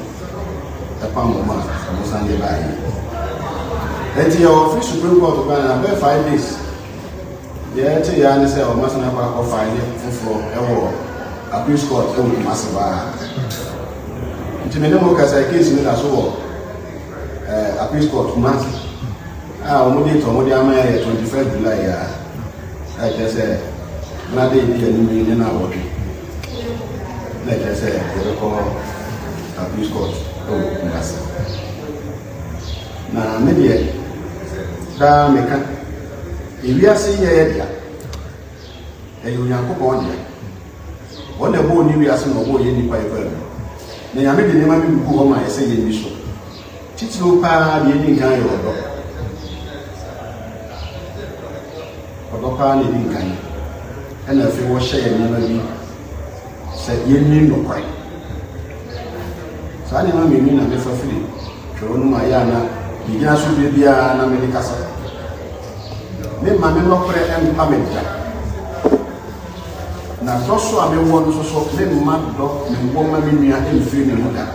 the palm of mass from Sunday by. And your official Supreme Court of Ghana, 5 days. Yeah, tell you, I say, I must never go find it for a appeals court, it will be massive. To me, no more as a case in as well. Appeals court, massive. I will need to know the 21st July. I just said, not a million hours. Like I said, they call appeals court, oh, massive. Now, maybe that make if you are saying here, and you are going on, what the boy knew as no boy any piper. They are making the money who are my saying in this show. Teach no power, the ending kind of dog. But the power needing kind. And if you was sharing, never be said, you mean no quite. So I never mean a bit for free. Mayana, you can't be an American. Me mame no pre en pamedja na so so ame won so so me ma do me wo ma me nua en firi ne moda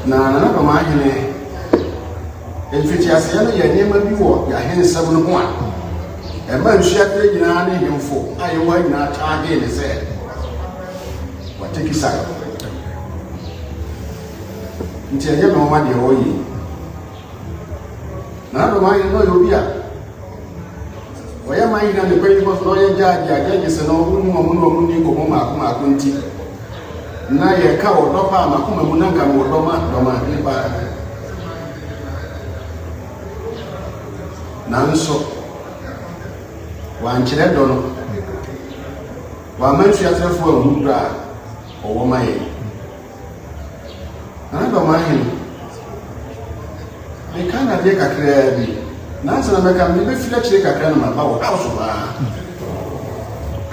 na na ma hene efiti ase no ye nyema bi wo ya hensam no ho a e ma nhua tre nyina ne hemfo aye wa nyina taage ne se wateki sai nti ye no ma de wo yi na ma hene no yo bi a oya ma hene ne kwen ko so ye jaji se no mu ni ko ma ko nti na ye ka wo do pa ma ko mu na nga wo do ma ni ba nanso wankyerɛ dɔ no wama nsuatrɛfoɔ a mu dura ɔwɔ ma yɛ na dɔ ma hene meka na deɛ kakraa bi nansa na mɛka me bɛfiri akyire kakra no maba wɔ haw so baa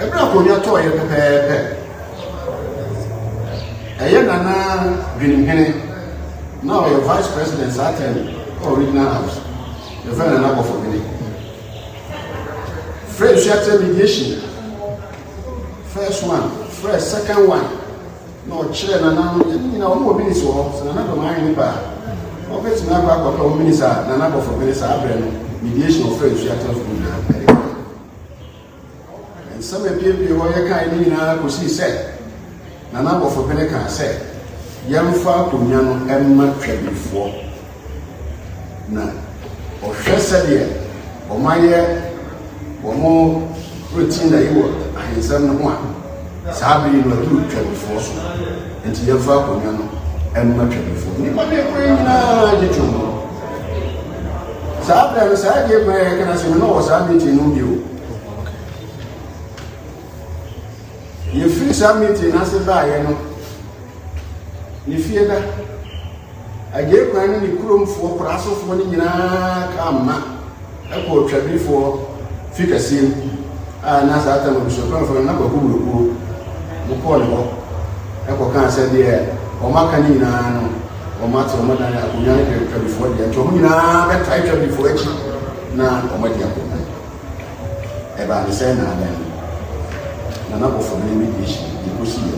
ɛberɛ akonnwa tɔɔ yɛ pɛpɛɛpɛ ɛyɛ nana dwenimhene na ɔyɛ vice president saa tɛm original house the friend and number for me. First chapter mediation. First one, first, second one. No chair and now more minutes or so another mind bar. Okay, to now back up minutes are the number for minutes are mediation of first chapter of and some people who are kind in a see said, the number for Peneca said, young far to young and much before. Now. Ɔhwɛ sɛdeɛ ɔmayɛ ɔmo routine na yiwɔ ahensɛm no ho a saa bere no adu twabifoɔ so nti yɛmfa akonnwa no ɛnoma twabifoɔ nnipa ne ɛkɔɛ nyinaa gye twom saa bere no saa deɛ kwan yɛka na sɛ me na wɔ saa meeting no bio yɛfiri saa meeting no ase baeɛ no ne fie da agye kwan no ne kuromfoɔ prasofoɔ no nyinaa ka amma ɛkɔ twabifoɔ fi kɛseɛ a na saa tam bisopanfoɔ na kɔkɔ burokuo mokɔɔ ne hɔ ɛkɔkaa sɛ deɛ ɔmaka no nyinaa no ɔmate ɔmɔdan akonnwa no de twabifoɔ deɛ nti ɔmo nyinaa bɛtae twabifoɔ akyi na ɔmɔde akonnwa ɛbaa ne sɛ naadan na nabɔfoɔ no bi de hyi ɛkɔsi yɛ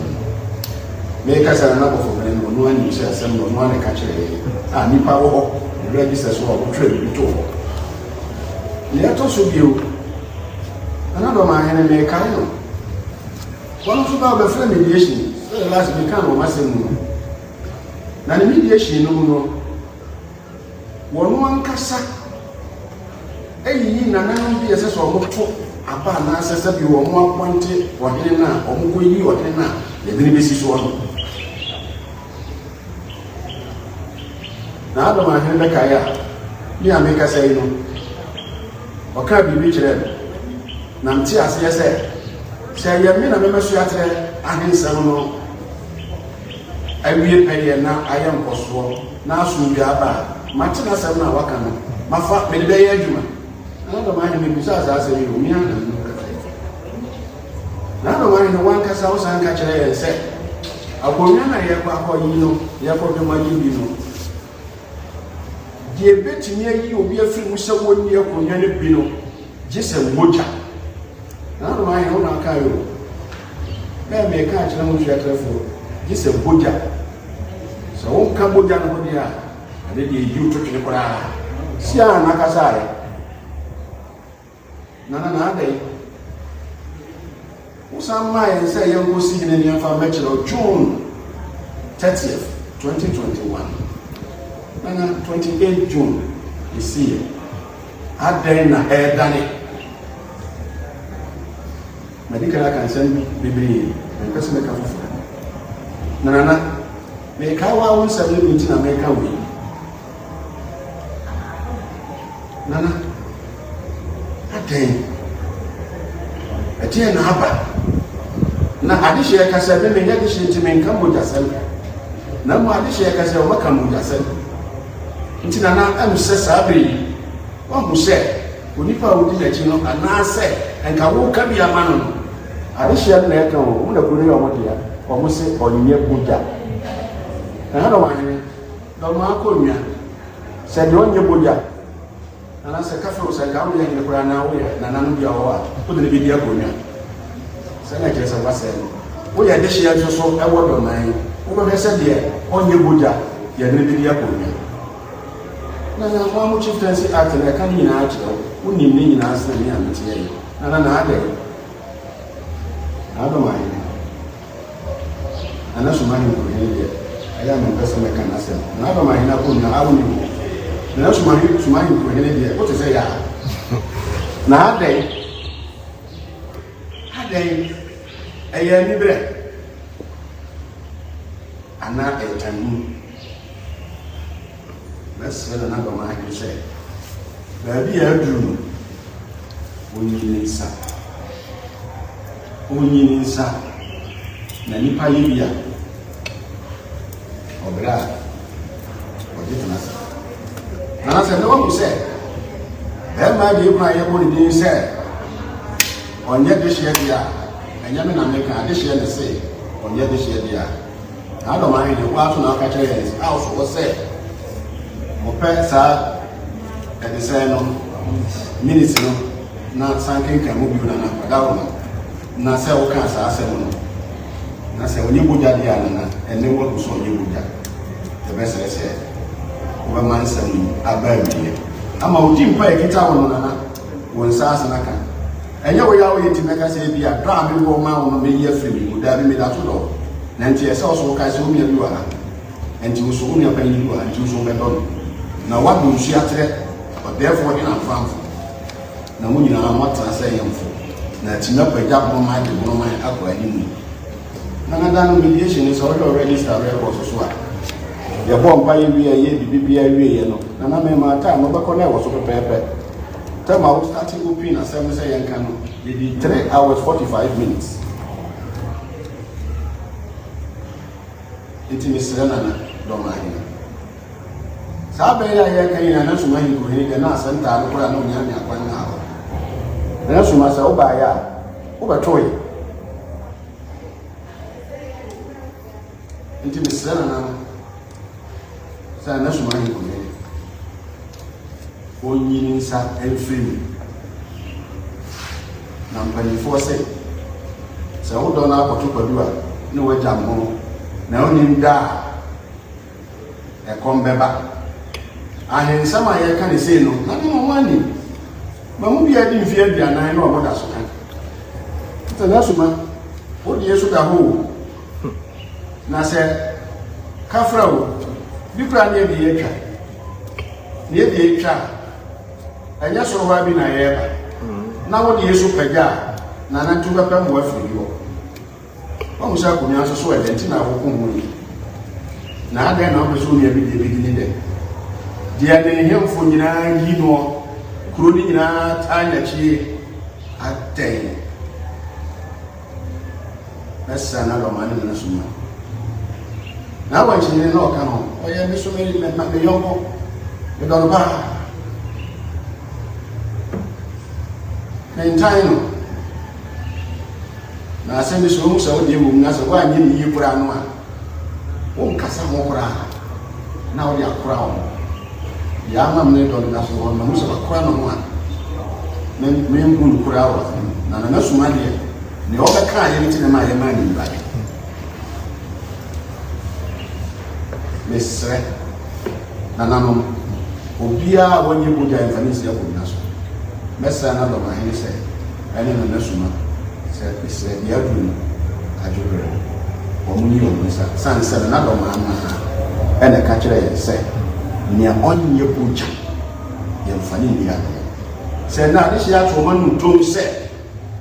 meka sɛ na nabɔfoɔ no ɔno ani sɛ asɛm no ɔno ane ka kyerɛ a nipa wɔ hɔ register so a wɔtwerɛ bibi to hɔ ne ɛtɔ so bio anadɔm ahene mekae no wɔn nso ba wɔbɛfrɛ mediation sɛ last meka no wɔn asɛm mu na ne mediation no mu no wɔn ankasa ayiyi nananom bi ɛsɛ sɛ wɔto aba anaasɛ sɛ bi wɔn apɔnte ɔhene no a wɔn kɔ yi ɔhene no a yɛde ne bɛsi soɔ no na adɔm ahene bɛkaeɛ a ne a meka sɛ yi no ɔka biribi kyerɛ no na mte aseɛ sɛ yɛ me na mɛmɛso atrɛ ahensɛm no awie pɛyɛ na ayɛ nkɔsoɔ na aso bi aba a mate no asɛm no a waka no mafa mede bɛyɛ adwuma na adɔm ahene bisa saa sɛ yɛ omia na adɔm ahene wankasa wo san ka kyerɛ yɛn sɛ akonnwa na yɛkɔ akɔyi no yɛkɔ dwoma yi bi no deɛ bɛtumi ayi obi afiri mu sɛ wɔnni akonnwa no bi no gye sɛ mogya na adɔm ahene wo na aka yɛ o bɛɛ mɛka akyerɛ mo hwɛtrɛfoɔ gye sɛ mogya sɛ wonka mogya no ho deɛ a ade deɛ yi wo totwene koraa si a nakasa ayɛ na adai wosan maa yɛn sɛ yɛnkɔ si hene nneɛmfa mɛkyerɛ June 30th 2021 na 28 June this year adai na ɛdane medical aka nsɛm bebree mpɛ sɛ mɛka foforɔ nana mɛka wa wo nsɛm no nti na mɛka wei nana adai ɛteɛ na aba na adehyeɛ kasa bɛ mɛ adehyeɛ nti menka mogyasɛm na mo adehyeɛ kasa wɔmaka mogyasɛm nti nana ɛm sɛ saa bere yi wahu sɛ onipa a wodi n'akyi no anaasɛ ɛnka woka bi ama no no adehyeɛ no na ɛka wo wo na kuro yɛ ɔmo deɛ ɔmo sɛ ɔnyɛ bogya ɛha na wahene dɔma akɔnnwa sɛ deɛ ɔnyɛ bogya anaasɛ kafe wo sɛ nka woyɛ hene koraa na woyɛ nananom bi a wɔwɔ a wode ne bɛdi akɔnnwa sɛ na kyerɛ sɛ wasɛ no woyɛ adehyeɛ nso so ɛwɔ dɔman wobɛhwɛ sɛ deɛ ɔnyɛ bogya yɛde bi yɛ kɔnua na na mo chieftaincy act na ka nyinaa kyerɛ wo nim ne nyinaa sɛ ne amete yɛ na ade adoma yɛ ana suma hin ko yɛ yɛ aya me pɛsɛ me kana sɛ na adoma yɛ na ko na awo ni na suma hin ko yɛ yɛ o te sɛ ya na ade ɛyɛ ni brɛ ana ɛtanu mɛsɛ na adoma yɛ sɛ baabi yɛ aduru onyini nsa na nipa yɛ bia ɔbra ɔde tena sɛ na sɛ ne wɔn sɛ bɛrima de ekura yɛ bɔ ne din sɛ ɔnyɛ de hyɛ bia ɛnyɛ me na meka de hyɛ ne se ɔnyɛ de hyɛ bia na adɔm ahene ne wɔato na aka kyerɛ yɛn a ɔso wɔ sɛ mopɛ saa ɛde sɛ no minutes no na sankenka mu bi na kwadawo no na sɛ woka saa asɛm no na sɛ onye bogya de ana ɛne wo so onye bogya ɛbɛsɛ sɛ wobɛma nsɛm no aba awie ama wodi mpa ekita wo no nana wo nsa ase na ka ɛnyɛ wo ya wo yɛ timeka sɛ bi a dra me wo ma wo no me yɛ firi wo da bi me da to do na nti ɛsɛ wo so ka sɛ wo mi bi wa nti wo so wo ne pa yi bi wa nti wo so bɛdɔ no na wa do nsu atrɛ ɔdɛfo de na famfo na mo nyinaa mo tena sɛ yɛmfo na timɛ pagya boroma de boroma akɔ anim na nada no mediation is already started so a yɛbɔ mpa yɛ wie yɛ bibibia wie yɛ no na mema time ɔbɛkɔ na ɛwɔ so pɛpɛɛpɛ time a wo start go pin asɛm sɛ yɛnka no yɛdi 3 hours 45 minutes nti mesrɛ nana dɔma ahena saa bɛyɛ a yɛka nyina na soma hin kuhini deɛ na asɛm taa no koraa na onyame akwan na hɔ na soma sɛ wobaeɛ a wobɛtoe nti mesrɛ nana no sɛ na soma hin kuhini onyini nsa ɛmfiri mu na mpanimfoɔ sɛ wodɔ no akɔto kwadu a ne woagya mo ho na wonim da a ɛkɔm bɛba ahensɛm a yɛka ne sei no na ne mɔmɔ ani ma mu bia di mfeɛ aduanan na ɔmoda so ka nti na soma wode yɛ so da hɔ na sɛ kafra wo bi kora ne yɛde yɛtwa ne yɛde yɛtwa ɛnyɛ soro hɔ bi na yɛba na wode yɛ so pagya a na nanto bɛpɛ mmoa firi hɔ wɔn sɛ akonnwa nso so ɛdɛ nti na akoko ho ni na adɛn na wɔpɛ so onua bi deɛ bi ni dɛ deɛ ne nhemfo nyinaa yi no kuro ne nyinaa taa n'akyi atɛn ɛsa na dɔm ane na soma na wɔnkyerɛ na ɔka ho ɔyɛ me so me yɔnko me dɔ no baa ne ntan no na asɛm bi so wɔn sɛ wɔde ewu na sɛ wɔanyɛ ne yie koraa no a wɔn kasa ho koraa na wɔde akora wɔn yɛ ama me ne dɔ no na so wɔn na wɔn sɛ wɔakora no ho a me ngu no koraa wɔ na nana soma deɛ ne ɔbɛka ayɛ ne ti na ma ayɛ maa ne mba mesrɛ nananom obiara wɔnyɛ bogya mfa ne si akonnwa so mɛsrɛ na dɔm ahene sɛ ɛne nana soma sɛ mesrɛ deɛ aduru no adwoberɛ wɔn yi wɔn nsa san sɛ na dɔm ama ɛna ka kyerɛ yɛn sɛ nea ɔnyɛ bogya yɛmfa ne nni adeɛ sɛ na ade hyɛ ato ɔma no ntom sɛ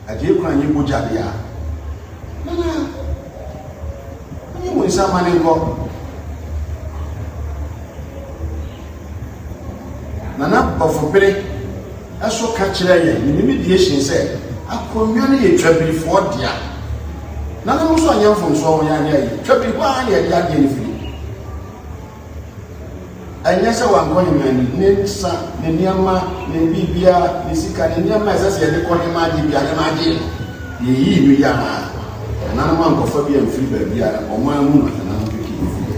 agye kora nyɛ bogya deɛ a nana ɔnyɛ mo nsa ma ne nkɔ nana bɔfobere ɛso ka kyerɛ yɛn ne mediation sɛ akonnwa no yɛ twabirifoɔ dea nana mo so anyɛ mfomsoɔ wɔn yɛanyɛ yi twabiri hɔ a ne yɛde adeɛ no firi ɛnyɛ sɛ wankɔ hemani ne nsa ne nneɛma ne biribia ne sika ne nneɛma ɛsɛ sɛ yɛde kɔ hema agye bia hema agye no yɛyii no yi ama nananom ankɔfa bi amfiri baabi a ɔmo amu no nananom pɛki mfiri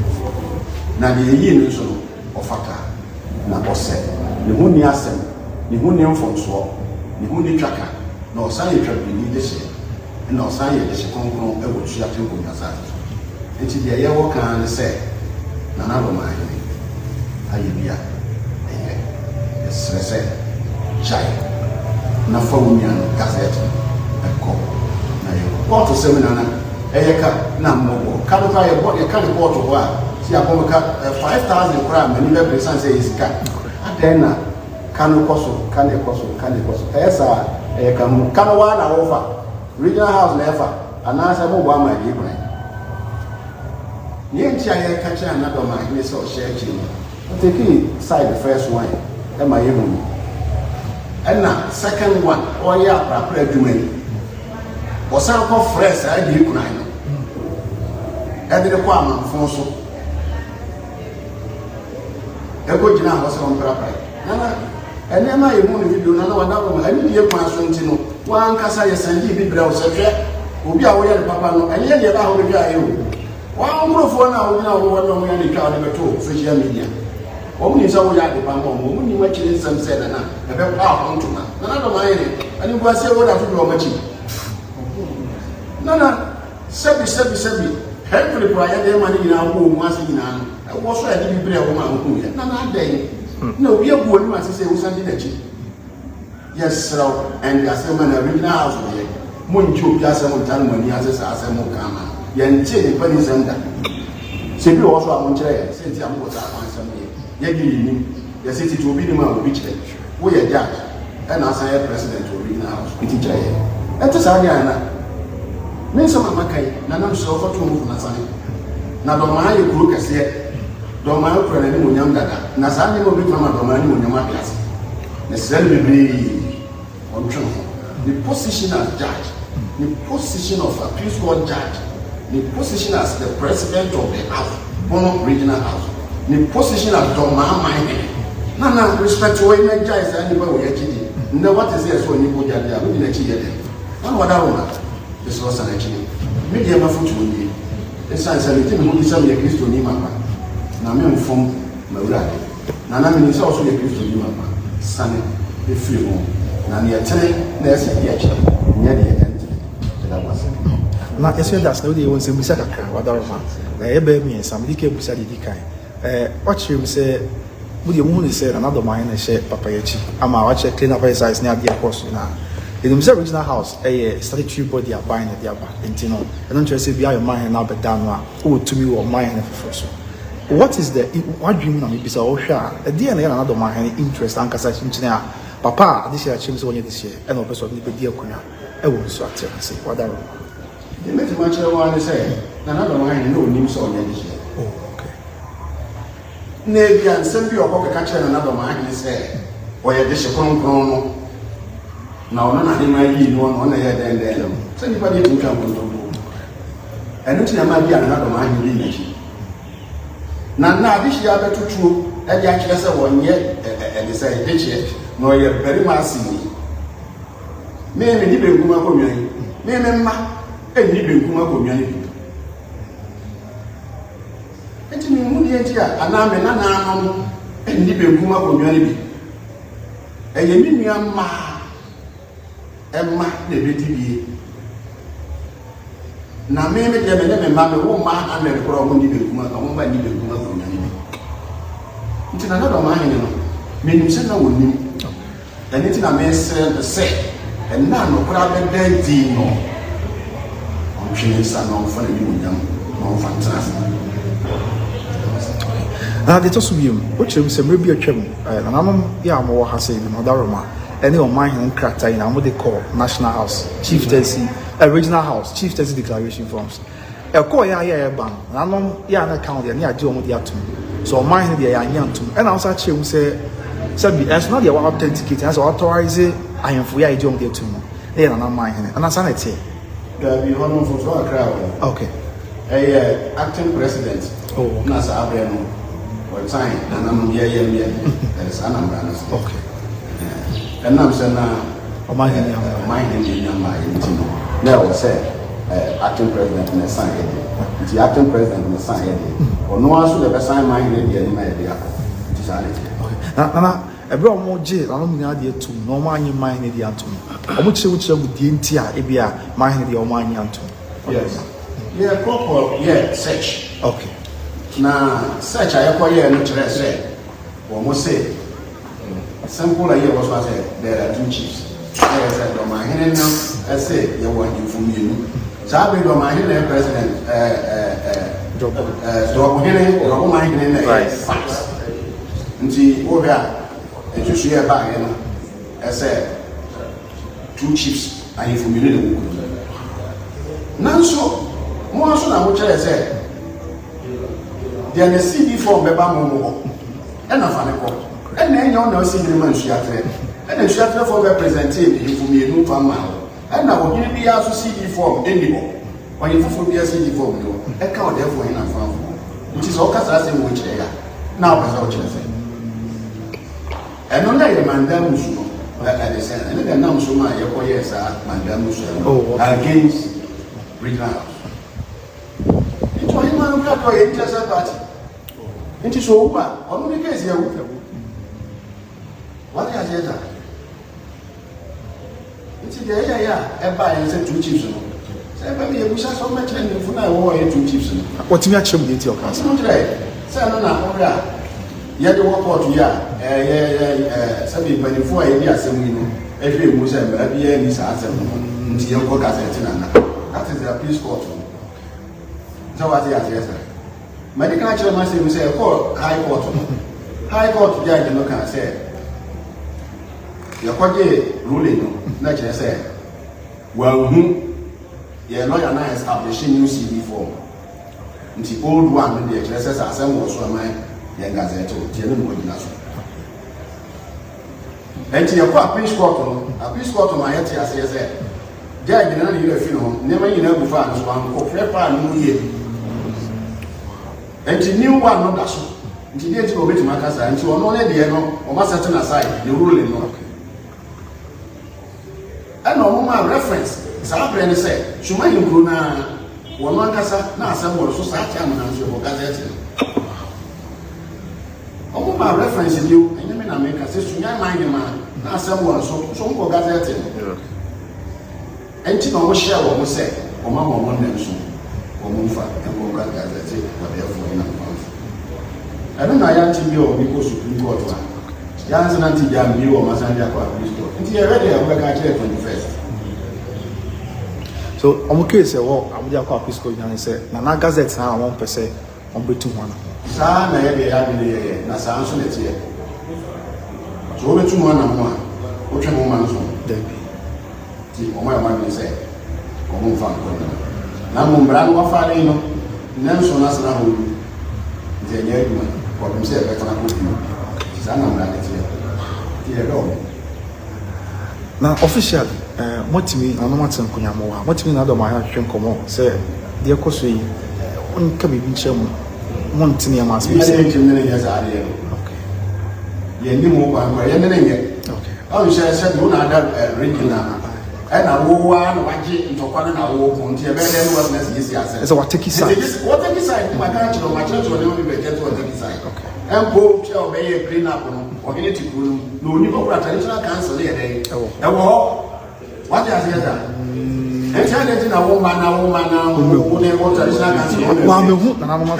na deɛ yɛyii no nso no ɔfata na ɔsɛ ne ho nni asɛm ne ho nni mfomsoɔ ne ho nni twaka na ɔsan yɛ twabirini de hyɛ na ɔsan yɛ de hyɛ kronkron ɛwɔ suate nkonnwa saa nti deɛ yɛwɔ kaa ne sɛ Nana Roma ayibia esrese chai na fa wunya no gazette eko na yo what seminar na eyeka na mmogo ka no fa ye ka report ho a si abomka 5000 kura mani be presan say isika adena kanu koso esa kamu kanu wa na over regional house never anasa mo ba ma di kwan ye ntia ye ka cha na do ma ni so share chi take side the first one e ma ye mu and na second one o ya prapra adwuma o san ko fresh a di kwan no e de ko amanfo so e ko gina ho so prapra na enema ye mu no video na wada ko ani ye kwa so ntino wan kasa ye sandi bibra o sehwe obi a wo ye papa no anye ye ba ho bi a ye o wan murofo na wo na wo wada mo ya ni twa de beto social media o mu ni sa wo ya de pa mo mu ni ma kire nsam se na e be pa ho ntoma na do ma ye ni ani gwa se wo da to do ma chi na sebi helpful prayer de ma ni na wo mu ase ni na no wo so ya de bibra wo ma ho ye na den no, we are going to say, we send it. Yes, sir, and the assembly original house here. Munju, Yasam, Tanman, Yasam, Mokama, Yanchi, the penny sender. Say, you also are Montreal, since I'm what I want some year. Yagi, the city to be the man of which we are judge, and as I am president to original house, with each other. That is Ariana. Means of Mackay, Nanam so for 2 months, Nasani. Now, the Maya group is here. Doma yo kwere ni munyam dada na sa ni mo bi fama doma ni munyam apiase na sel bebre ontwe the position as judge the position of appeals court judge the position as the president of the house Bono regional house the position as doma mine na respect we na judge say anybody we yakiji na what is here so ni ko jade a we na chi yede na wada roma this was an actually media mafutu ni esa sanity me hu disam ye Kristo ni mama na me mfom mawurade na me ni so so ye Kristo ni mama sane e free ho na ne yetene na ese ye achi nya de ente da wase na ese das na we won se busa kakra wadaroma na e ba mi ensam dike busa di kan o chim se mu de mu ni se na do man na she papa yachi ama wa che clean up exercise na dia course na in the original house statutory body are buying the aba intino I don't just say be your mind na be down wa o to me or mind na for so what is the what dream na me bisa o hwa e dia na na do man interest an kasa chinchina papa this year chim so onye this year e no person ni be dia kunya e wo so ate say wadaro the mate match one say na do man no nim so onye this year oh okay na bia nsem bi okọ ka kire na do man ni say o ye de shekron no na ona na ma yi no na ye den no se ni ba de tun kan kon to enu ti na ma bia na do ma yi ni chi na adi ya betutuo e dia kire se wonye e say de chi no ye very massive me ni be nkuma ko nwan me mma e ni be nkuma ko nwan bi enti mi mu die ti ana me na no e ni be nkuma ko nwan bi e ye mi nua mma Emma de betibi na me de me ma me wo ma ande ko mo ni be kuma ka mo ba ni be kuma ko nyani nti na do ma hin no me nim se na wo nim eni ti na me se en na no kura be den di no on hwe sa no fa ni mo nyam no fa trans de to so biem o chere se me bi atwam na nanom ya mo ha se bi no daroma any of my own character in what they call National House, Chieftaincy, Regional House, Chieftaincy Declaration Forms. A call ya ban, and I know ya na count the near Joe Modiatum. So mine the Yantum, and I was actually say, as not the authenticate, as authorize it, I am for ya Joe Modiatum. They are not mine, and I said it. There be one for a crowd. Okay. A acting president, Nasa Abrano, or time, and I'm here, that is Anambranas. Okay. And I'm saying, my name now say acting president in the sign the acting president in the sign or no one should ever sign my name in my idea. It is Nana, a bro more jail, I don't mean idea to no man in my idea to me. I would say which with the NTR, Ibia, my idea or my yantum. Yes. Yeah, proper, yeah, search. Okay. na search ayekɔyɛ no kyerɛ sɛ wɔn se simple ayɛ wɔ so asɛ there are 2 chiefs ɛyɛ sɛ dɔmahene no ɛsɛ yɛwɔ mfumienu saa bɛ dɔmahene yɛ president dɔmahene na yɛ fax nti wɔhwɛ a ɛtutu yɛ baayɛ no ɛsɛ 2 chiefs ayɛ mfumienu na wɔwɔ nanso mo aso na mo kyerɛ sɛ deɛ ne CD form bɛba mo mo hɔ ɛna fa ne kɔ ɛna ɛnyɛ ɔna ɔsi nyere ma nsuatrɛ ɛna nsuatrɛ fo bɛ presente mfumienu fa ma hɔ ɛna ɔhene bi aso CD form ɛni hɔ ɔyɛ foforɔ bi CD form ni hɔ ɛka ɔdɛfo hene na fa fo nti sɛ ɔkasa asɛm wɔ kyerɛ ya na ɔkasa ɔkyerɛ sɛ ɛno na yɛ mandam musu no ɛde sɛ ɛne dɛ nam so ma yɛkɔyɛ saa mandam musu against regional house nti ɔyɛ ma no kaka ɔyɛ interested party nti so owu a ɔno ne case yɛ wu wate aseɛ ta nti deɛ ɛyɛ yɛ a ɛba yɛn sɛ 2 chiefs no sɛ ɛbɛ mi yɛbusa sɛ ɔmɛkyerɛ nnimfo no a ɛwɔ ɔyɛ 2 chiefs no wɔtumi akyerɛ mu deɛ nti ɔka ɔsɛ mo kyerɛ sɛ ɛno na ɔhwɛ a yɛde wɔ pɔɔto yi a sɛbi mpanimfoɔ a yɛdi asɛm yi no ɛhwɛ mu sɛ mmara bi yɛ ni saa asɛm no nti yɛnkɔ kasɛte nana that is the appeals court no sɛ wate aseɛ sɛ mɛde ka kyerɛ ma sɛ mu sɛ ɛkɔ high court no high court judge no ka sɛ yɛkɔgye ruling no na kyerɛ sɛ wɔahu yɛ lawyer na establish new CD form nti old one no deɛ kyerɛ sɛ sɛ asɛm wɔ so ama yɛn gazette tiɛ no no gyina so nti yɛkɔ appeals court no yɛte aseɛ sɛ judge na ne yɛrɛ fi no nneɛma nyinaa gu fa no so ankɔ frɛ paa no mu yie nti new one no da so nti deɛ nti obetumi akasa nti ɔno ne deɛ no ɔma set na side the ruling no ɛna ɔmo ma reference saa brɛ ne sɛ suma yi nkuro na wɔn ankasa na asɛm wɔ so saa kyɛn na nso wɔ gazette no ɔmo ma reference bi o ɛnyɛ me na me ka sɛ sunya man ne ma na asɛm wɔ so nkɔ gazette no ɛnti na ɔmo hyɛ wɔ mo sɛ ɔmo ama ɔmo nam so ɔmo nfa ɛkɔ gazette wɔde afɔ yi na mfa ɛno na yɛnti bi wɔ bi kɔ supreme court a yɛnse na nti gya mbi wɔ masan de akɔ appeals court nti yɛhwɛ deɛ wɔbɛka kyerɛ 21st so ɔmo case ɛwɔ amode akɔ appeals court nyane sɛ na gazette na wɔn pɛ sɛ wɔn bɛtu ho no saa na yɛde yɛade ne yɛyɛ na saa nso na ɛteɛ so wobɛtu mu anam ho a wotwe mo ma no so dabi nti ɔmo yɛ madwene sɛ ɔmo mfa nkɔ no na mo mmara no wɔfaare no nnanso no asena hɔ nti ɛnyɛ adwuma wɔdom sɛ yɛbɛtena kɔ bio saa na mmara no teɛ nti yɛdɛ ɔmo na official motimi na no maten konya mo wa motimi na do ma ha hwe nkomo sɛ deɛ kɔ so yi on ka bibi nkyɛ mu mo ntini ya mas bi sɛ yɛn ntim ne yɛ saa deɛ yɛn ni mo kwa kwa yɛn ne yɛ ɔn hyɛ sɛ do na ada regional ɛna wo wa na wagye ntɔkwa na wo ko nti ɛbɛ dɛ no was na sisi asɛ ɛsɛ wateki side wateki side ma ka kyerɛ ma kyerɛ ne obi bɛ kyerɛ wateki side ɛmpo kyerɛ ɔbɛyɛ clean up no ɔhene ti kuro no oni kɔkora traditional council yɛ dɛ ɛwɔ wagye asɛ da ɛnti ade ti na wo ma na wo ne wo traditional council wa me hu na no ma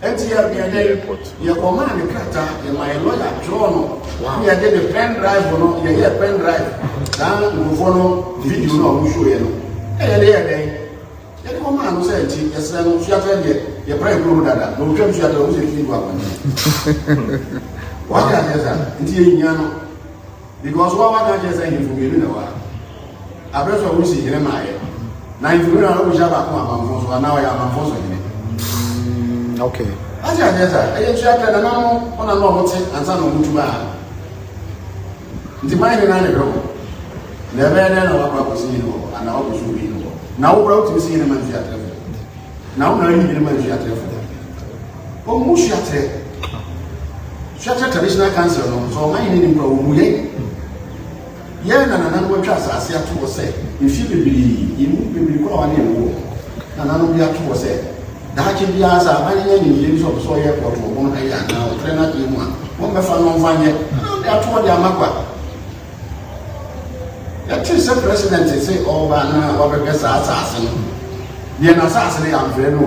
ɛnti yɛ kɔma ne krata yɛ ma yɛ lawyer draw no yɛ de pen drive no yɛ pen drive saa nkurɔfoɔ no video no a ɔmo show yɛ no ɛyɛ de yɛ dɛn yɛde kɔma no sɛ nti yɛsrɛ no suatɛ deɛ yɛpra ekuro dada na otwam suatɛ ɔmo sɛ fi gu akɔnɛ waka kyerɛ sa nti yɛ nyia no because waka kyerɛ sɛ nhemfo mmienu na wa abɛrɛ so a wɔsi yere ma ayɛ na nhemfo mmienu na ɔmo hyɛ baako amanfo so anaa ɔyɛ amanfo so yene okay aja jesa eye suatɛ na namo ona no ɔmo te ansa na ɔmo tuba nti mai ne na ne bro na ɛbɛ ne na wakɔ akɔsi ne hɔ ana wakɔ so bi ne hɔ na wo bra wotumi si ne ma suatɛ na wo na yi ne ma suatɛ ɔmo suatɛ traditional council no so ɔmo yi ne mpra wo mu yɛ na nana no atwa asase ato wɔ sɛ mfi bebree kɔ wa ne wo na nana bi ato wɔ sɛ daakye biara sɛ abanyɛ ne yie nso ɔsɔ yɛ pɔtɔ ɔbɔn ha yɛ anaa ɔtrɛ na kye mu a wɔn bɛfa no mfa nyɛ na ɔde ato ɔde ama kwa yɛte sɛ president sɛ ɔba na ɔbɛbɛ saa asase no deɛ na asase no yɛ amfrɛ no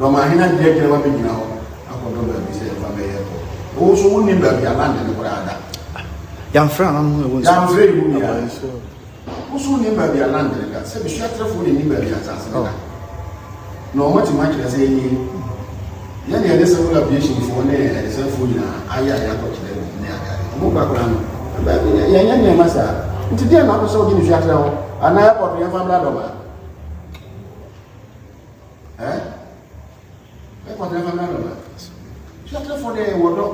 Roma hina dia kire wa be gina ho akodo ba bi se fa me yepo o so woni ba bi ala ne ko ada yam fra na no won yam fra yu ya o so ni ba bi ala ne ka se bi sha trafo ni ba bi asa se ka no mo ti ma kire se yi ya ne ne se wo aviation fo ne e se fo ni aya ya ko kire ni aka mo ba ko na ba bi ya nya ma sa nti dia na ko so di ni sha tra ho ana airport ya fa bla do ba airport ya fa bla do ba sha tra fo de wo do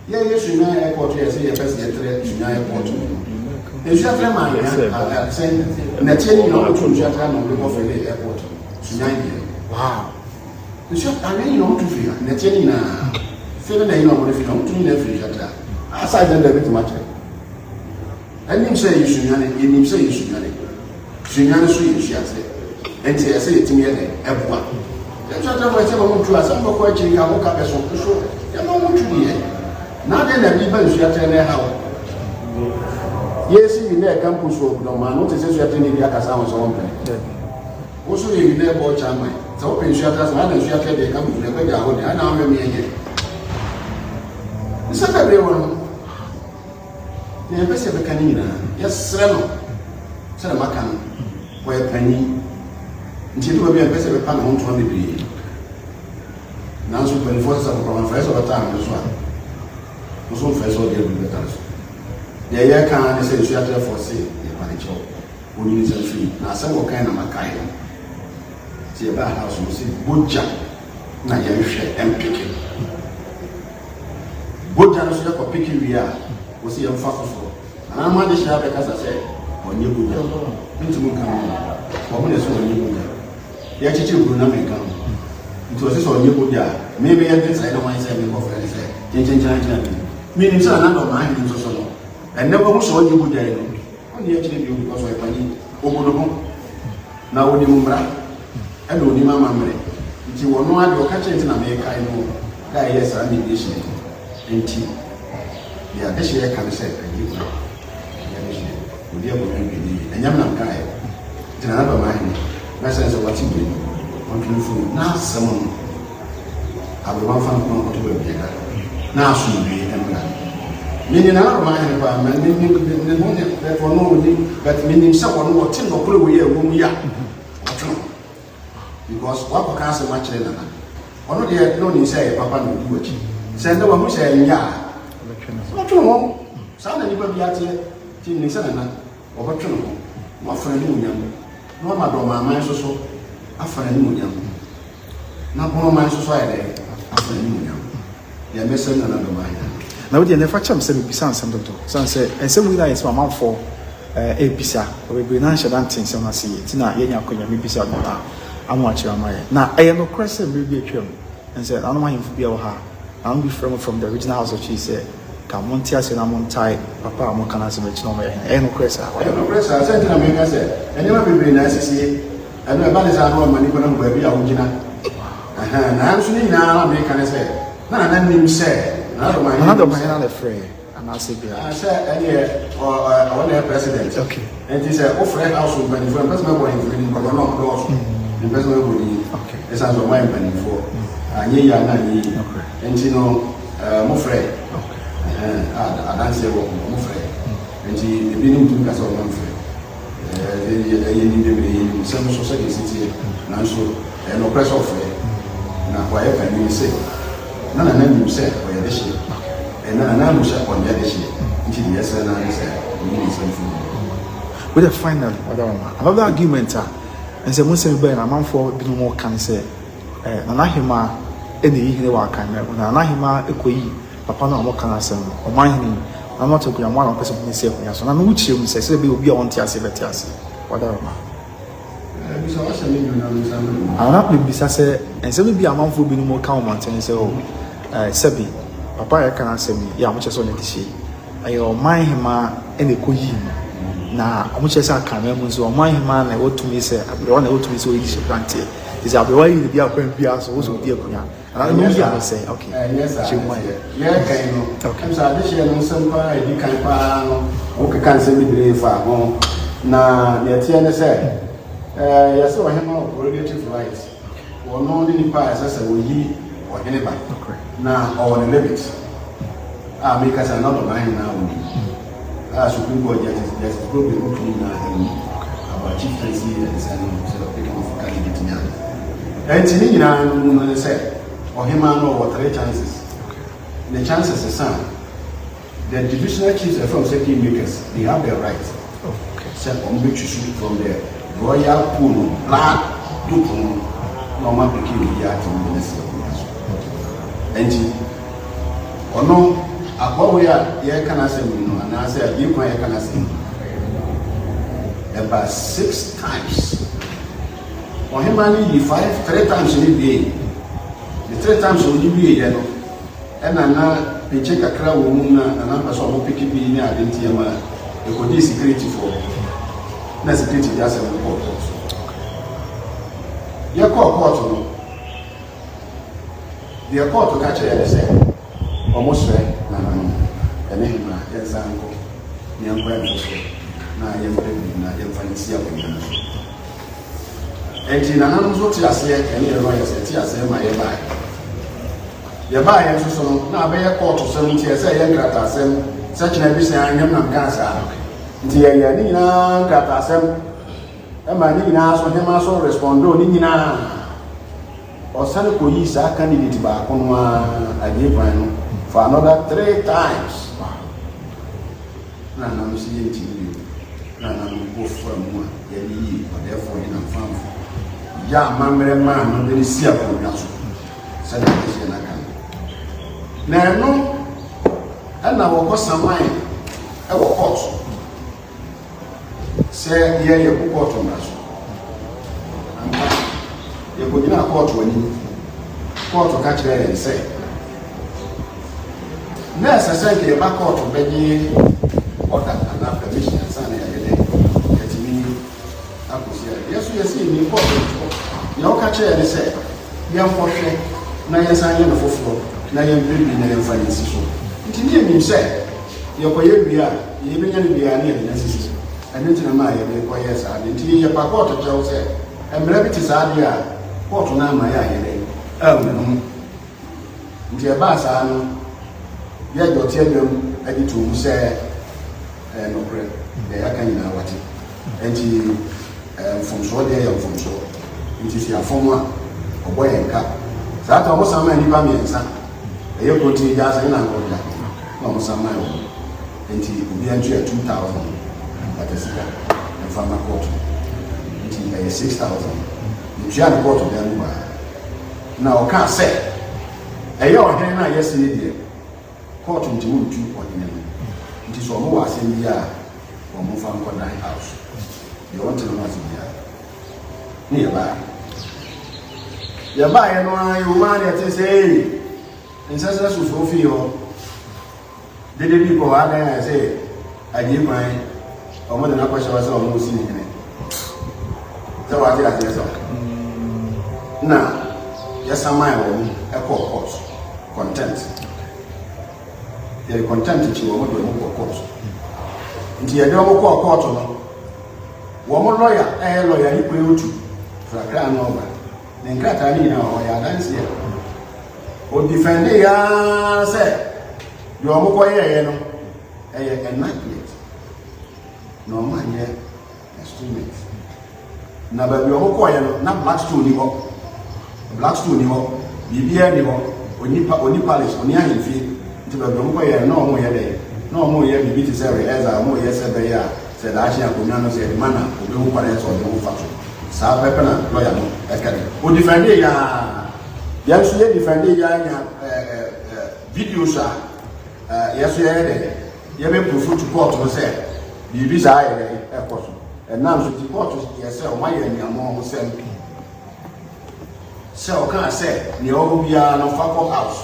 ye yesu na airport ya se ye pese ye tre na airport e sha tra ma ya se na tie ni no ko sha tra no be ko fe le airport sunya ni wow sha ani no to fi na tie ni na fe na ni no mo fi no to ni na fi sha tra asa je da bit ma che ani se yesu nya ni ni se yesu nya ni sunya ni so yesu ya se enti ya se yetimi ye ne ebua ya sha tra mo se mo tu asa mo ko chi ka mo ka be so ya mo mo tu ni ye na de na bi ba yesu ya tra na ha wo yesi bi na campus wo no ma no te se yesu ya tra ni bi aka sa wo so wo pe wo so ye ne bo cha mai so wo pe yesu ya tra sa na yesu ya tra de campus ne be ja ho de ana wo me ye isa ka be wo ne be se be kani na ya sre no se na maka no wo e pani nti do be be se be pa na ho to be bi na so pe force sa ko ma fa so ta na so a wo so fa so de be ta so de ya kan ne se ya tra force e pa ni cho wo ni se fi na se wo kan na maka e ti ba house mo se boja na ya hwe empike boja no so ya ko piki wi a wo se ya fa so na ma de sha be kasa se onye boja nti mo kan mo mo ne so onye boja ya chichi buru na me kan nti wo se so onye boja me be ya de sai na wan sai me ko fa ni sai chen mi ni sa na do ma ni so no and never mo so onye boja no oni ya chire bi o so e pani obodo ho na woni mo mra e do ni mama mre nti wo no ade o ka chen na me kai no da yes sa ni bi shi nti ya de shi ya kan sai kan yi dia boleh begini, enyam nam kai, jangan apa main. Masa saya waktu ini, mungkin pun nak semua, abu bapa pun waktu berbeda, nak sumber ember. Mini nak main apa? Mini boleh, telephone ni, but mini siapa nak watch ni, perlu dia umumnya, watch. Because apa kasih macam ni nak? Orang dia no ni saya papa ni watch. Saya tu baru saya ingat. Watch ni, sana ni berbiasa, ni sana nak. Obatun mo afana ni munyam no ma do ma man soso afana ni munyam na bono man soso ya de afana ni munyam ya mesen na do ma ya na we dey never cham say bisa ansem doctor san say ensem we na yes ma for bisa we be na shada ntin say na see ti na ye nya konya me bisa do na amu achi amaye na aye no kwese me bi atwam and say anu ma himfu bia wo ha am be from the original house of Jesus Kamontia sena montai papa mo kana se mechi no me e no kresa no kresa se ntina me ka se eni ma bibiri na asisi eno e ba le sa no ma ni ko na ba bi a wogina aha na so ni na me kana se na nim se na do ma na le free and I say bia se eni o na president okay and this o free house of bani for person mo in ko no do so the person mo ni okay esa so my bani for anyi ya na ni enti no mo free adanse wo mo frɛ nti ebi ni mutu kasa wo frɛ ni de be ni se mo so se ke siti na so no pressure frɛ na kwa ye kan ni se na ni se ko ye de shi na mo se ko ye de shi nti ni se na ni se ni se fu with the final another argument and say mo se be na manfo bi no mo kan say na na hima eni yi ne wa kan na na hima ekoyi papa na omoka na asem o manhini na not okunya mo na person ni se okunya so na no uchi mu se se be obi a won ti ase beti ase wada ma bisa wa se me na bisa ana be bisa se ense bi amanfo bi no mo ka o manten se o sebi papa ya kana asem ya mo che so ne dishi ayo manhima ene koyi na mo che sa kan mu so manhima na wotumi se abro na wotumi se o yi se plante is abro yi bi akwan bi aso wo so bi akunya I know you are saying, okay. Yes, sir. Yeah, okay. I'm sorry, this year, some part, you can't find, okay, can't send me the far home. Now, the TNS said, yes, so I have no prerogative rights. wɔn no ne nipa a ɛsɛ sɛ wɔyi ɔhene ba na ɔwɔ ne limit a meka sɛ na ɔdɔm ahene na wɔn a supreme court justice problem no tumi na ɛmu about chieftaincy and sɛ no sɛ ɔpɛka ɔfo candidate nya ɛnti ne nyinaa no mu no ne sɛ ɔhema no ɔwɔ 3 chances the chances is some the divisional chiefs are from circuit makers they have the right sɛ ɔmo bɛ choose from the royal pool black dupe no na ɔmo apɛkɛ obi ati mo ne sɛ ɔmo aso ɛnti ɔno akɔwe a yɛka na asɛm no anaasɛ yɛ kwan yɛka na asɛm about 6 times ɔhema no yi 3 times ne bie the 3 times ɔmo bie yɛ no ɛna na pɛkyɛ kakra wɔ mu na pɛ sɛ ɔmo pɛkɛ bi ne ade nti ɛma ɛkɔdi security for na security di asɛm no kɔɔ court yɛkɔɔ court no deɛ court ka kyerɛ yɛ sɛ ɔmo srɛ na no ɛne hema yɛnsa nkɔ ne yɛnkɔ yɛ nfoforɔ na yɛmpɛ bi na yɛmfa ne si akonnwa no so ɛnti nananom nso te aseɛ ɛne yɛrɔ yɛ sɛ te aseɛ ma yɛbaeɛ yɛbaeɛ nso so no na abɛyɛ court sɛm nti ɛsɛ yɛ nkratasɛm sɛ kyena bi sɛ anyam nam kaa saa nti yɛyɛ ne nyinaa nkratasɛm ɛma ne nyinaa so hema so respondo ne nyinaa ɔsane kɔyi saa candidate baako no a agye kwan no for another 3 times na nam si yɛ ntimi bio na nam bɔ fura mu a yɛde yi ɔdɛɛfoɔ yi nam famfo yɛ amammerɛ maa no de ne si akonnwa so sɛdeɛ ɛhyɛ n'aka no na ɛno ɛna wɔkɔ saman ɛwɔ court sɛ yɛyɛ kɔ court mmara so ampa yɛkɔgyina court w'anim court ka kyerɛ yɛn sɛ na ɛsɛ sɛ nka yɛba court bɛgye order anaa permission ansa na yɛyɛ dɛ yɛtumi akɔsi yɛso yɛsɛ yɛni court yɛ woka kyerɛ yɛn sɛ yɛnkɔhwɛ na yɛnsan yɛ no foforɔ na yɛmpɛ bi na yɛmfa ne si so nti ne yɛnim sɛ yɛkɔyɛ wie a yɛbɛnya no biara ne yɛde sisi ɛno nti na ma yɛbɛkɔyɛ saa de nti yɛpa court kyerɛw sɛ mmerɛ bi te saa deɛ a court no ama yɛ a yɛdɛ awuhu nti ɛbaa saa no yɛgye ɔte adwam agye to mu sɛ nokorɛ deɛ yɛaka nyinaa wate nti mfomsoɔ deɛ yɛ mfomsoɔ nti si afɔm a ɔbɔ yɛn ka saa ta ɔmo sama nipa mmiɛnsa ɛyɛ protein gya sɛ na nkɔgya na ɔmo sama yɛ wɔn nti obi antu yɛ 2,000 ɔte sika ɛmfa ma kɔɔto nti ɛyɛ 6,000 ntua ne kɔɔto bɛn mu baa na ɔka sɛ ɛyɛ ɔhene na yɛsi ne deɛ kɔɔto nti wɔn ntu ɔhene no nti sɛ ɔmo wɔ asɛm bi a ɔmo fa nkɔ dan house deɛ wɔn te no ma se bia ne yɛ baa yɛbaeɛ no ara yɛwoma ne ɛte sɛ nsɛsɛ sofoɔ fii hɔ dede bi kɔ hɔ adan a sɛ agye kwan ɔmode no akɔhyɛ hɔ sɛ ɔmo si ne hene sɛ wɔagye aseɛ sɛ na yɛsamae wɔ mu ɛkɔɔ court content yɛde content kyi wɔ mo de ɔmo kɔ court nti yɛde ɔmo kɔɔ court no wɔ mo lɔya ɛyɛ lɔya nipa yɛ otu frakra no ɔba ne nkrataa ne nyinaa ɔyɛ adanseɛ ɔdifɛnde yaa sɛ deɛ ɔmo kɔyɛeɛ no ɛyɛ enactment na ɔmo anyɛ instrument na baabi ɔmo kɔɔyɛ no na blackstone ni hɔ biribiara ni hɔ oni palace oni ahemfie nti baabi ɔmo kɔyɛeɛ na ɔmo yɛ dɛ na ɔmo yɛ biribi te sɛ rehearsal ɔmo yɛ sɛ bɛyɛ a sɛ daahye akonnwa no sɛ ɛde ma na obehu kwan sɛ ɔde ho fa so saa pɛpɛ na lɔya no ɛkɛrɛ o defende yaa yɛn nso yɛ defende yaa nya videos a yɛso yɛ dɛ yɛbɛ proof to court no sɛ biribi saa yɛ dɛ ɛkɔ so ɛnam so ti court yɛ sɛ ɔmo ayɛ nneɛma ɔmo sɛm sɛ ɔka sɛ nea ɔwɔ biara no fa kɔ house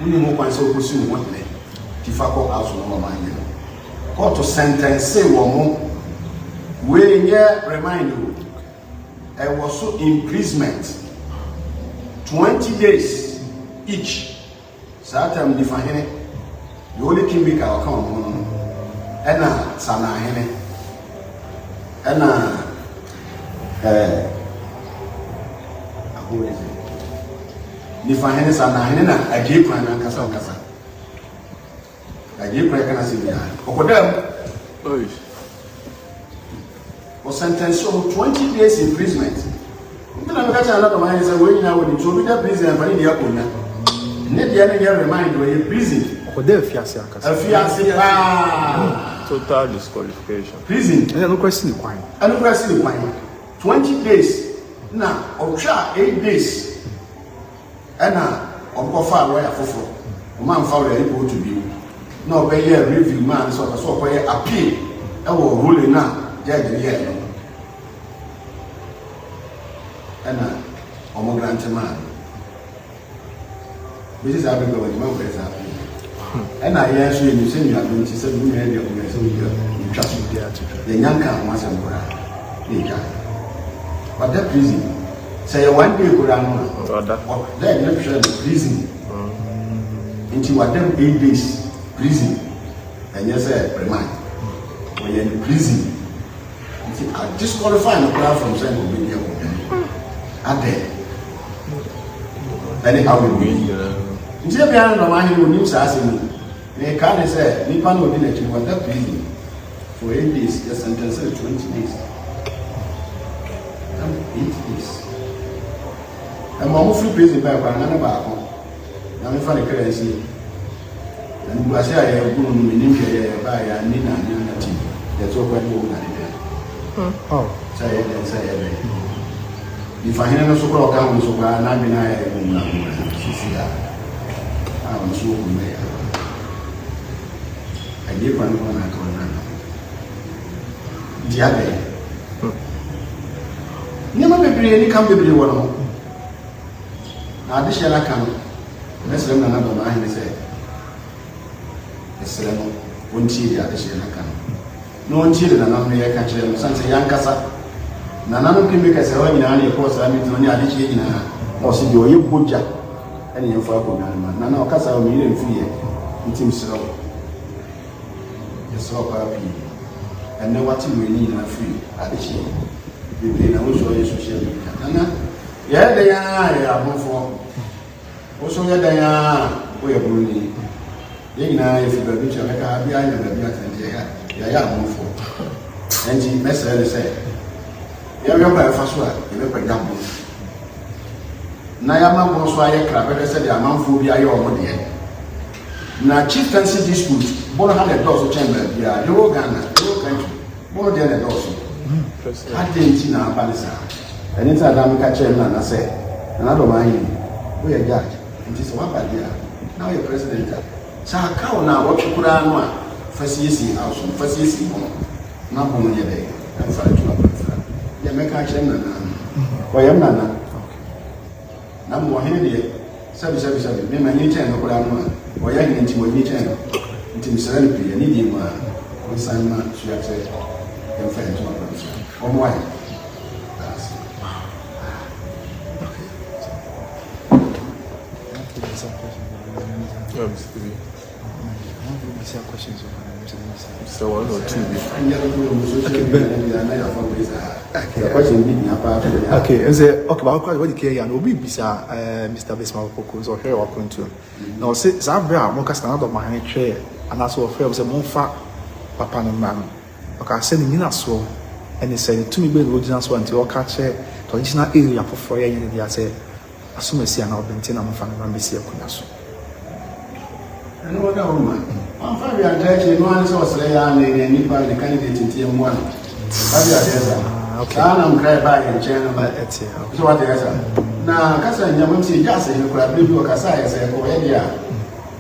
wuni mu kwan sɛ ɔkɔsi mu wɔn ti fa kɔ house no ɔmo ayɛ no court sentence wɔ mo wei nyɛ remind o. Was so imprisonment 20 days each. Satam Difahene, the only king maker will come, Anna Sanahene, Anna who is it? Nifa hene sana hene na agye kwan na nkasa nkasa. Agye kwan kana se bia. Okodam. Oi. Was sentenced to 20 days imprisonment. Ndina mekacha na do man say we nyina we to be the prison fa ni dia konya. Ne dia ne get remind we prison. Okodam fiase akasa. Afiase Total disqualification. Prison. And no question kwan. And question kwan. 20 days. Na otwa 8 days. Ana okofa we afofo. O man fa we report to be. Na obey review man so obey appeal. E wo ruling na judge here. Ana omo grant man. This is happening when man press up. Ana here so you say you are going to say you may be on so you trust there to the yanka once and go. But that prison say one day go down. That not sure the prison. Into what them 8 days prison. And yes remind. When you're in prison. I disqualify the crowd from saying to be here. And then anyhow we win. Nti e bia no man who nim sa asemi. They can say nipa no di na chi what that prison for 8 days, the sentence is 20 days. 8 days. And my free prison by na ba ko. Na me fa the currency. And you say I have gone no nim ke ba ya ni na ti. That's what we go na there. Oh. Say if I hear no so called down so na bi na e na sisi ya. I'm so good. I give one I told her. Diabe. Never be any come be one. Now this shall come. Let's learn another man. He said, It's one chili at the shall come. No children and not me. I catch them. Sansa Yankasa. Nana can make us a way in any course. I mean, only a little in a or see you butcher. And you follow Nana Casa million fear. It seems so. Yes, so happy. And now what you need and free at the chain. You can also use social media. Nana, yeah, they are for. Also, they are we are bullying. If you are rich, I can be behind the Bia and for. And she message say, you have a first one, you have a gamble. Nayama Bonswaya Crabbe said the amount for be your money. Now, chieftaincy dispute, Bono had a dozen chamber, yeah, your Ghana, your country, more than a dozen. I didn't see now, Palisa. And inside I'm catching and I say, another mind, we are judge, and this one by year. Now you're president. So, I count now what you put on first year house, first year, not one year day, and for a job. You make a chain and why am Nana? I'm more handy. 777. Me, my new channel, what I'm on. Why I need to new channel. Into Serenity, and need him one Simon, she had said, and friends, one person. Or why? Questions. So one or two. Okay, and say okay, but what you care and obi bisa Mr. Besma Poko so here wa kontu. Na o say Zambia mo ka stand up my chair and as of say mo fa papa no man. Okay, say ni na so and say to me be original so until o ka che to original area for ya yin dia say asumesi na obenti na mo fa na mbesi akunya so. And what a woman. I'm fine, we are taking one source layer and any part the candidate in TM1. Okay. I'm crying by a channel, but it's here. So what is it? Now, Casa and Yamusi just say you could have lived with Casa, say, go ahead, yeah.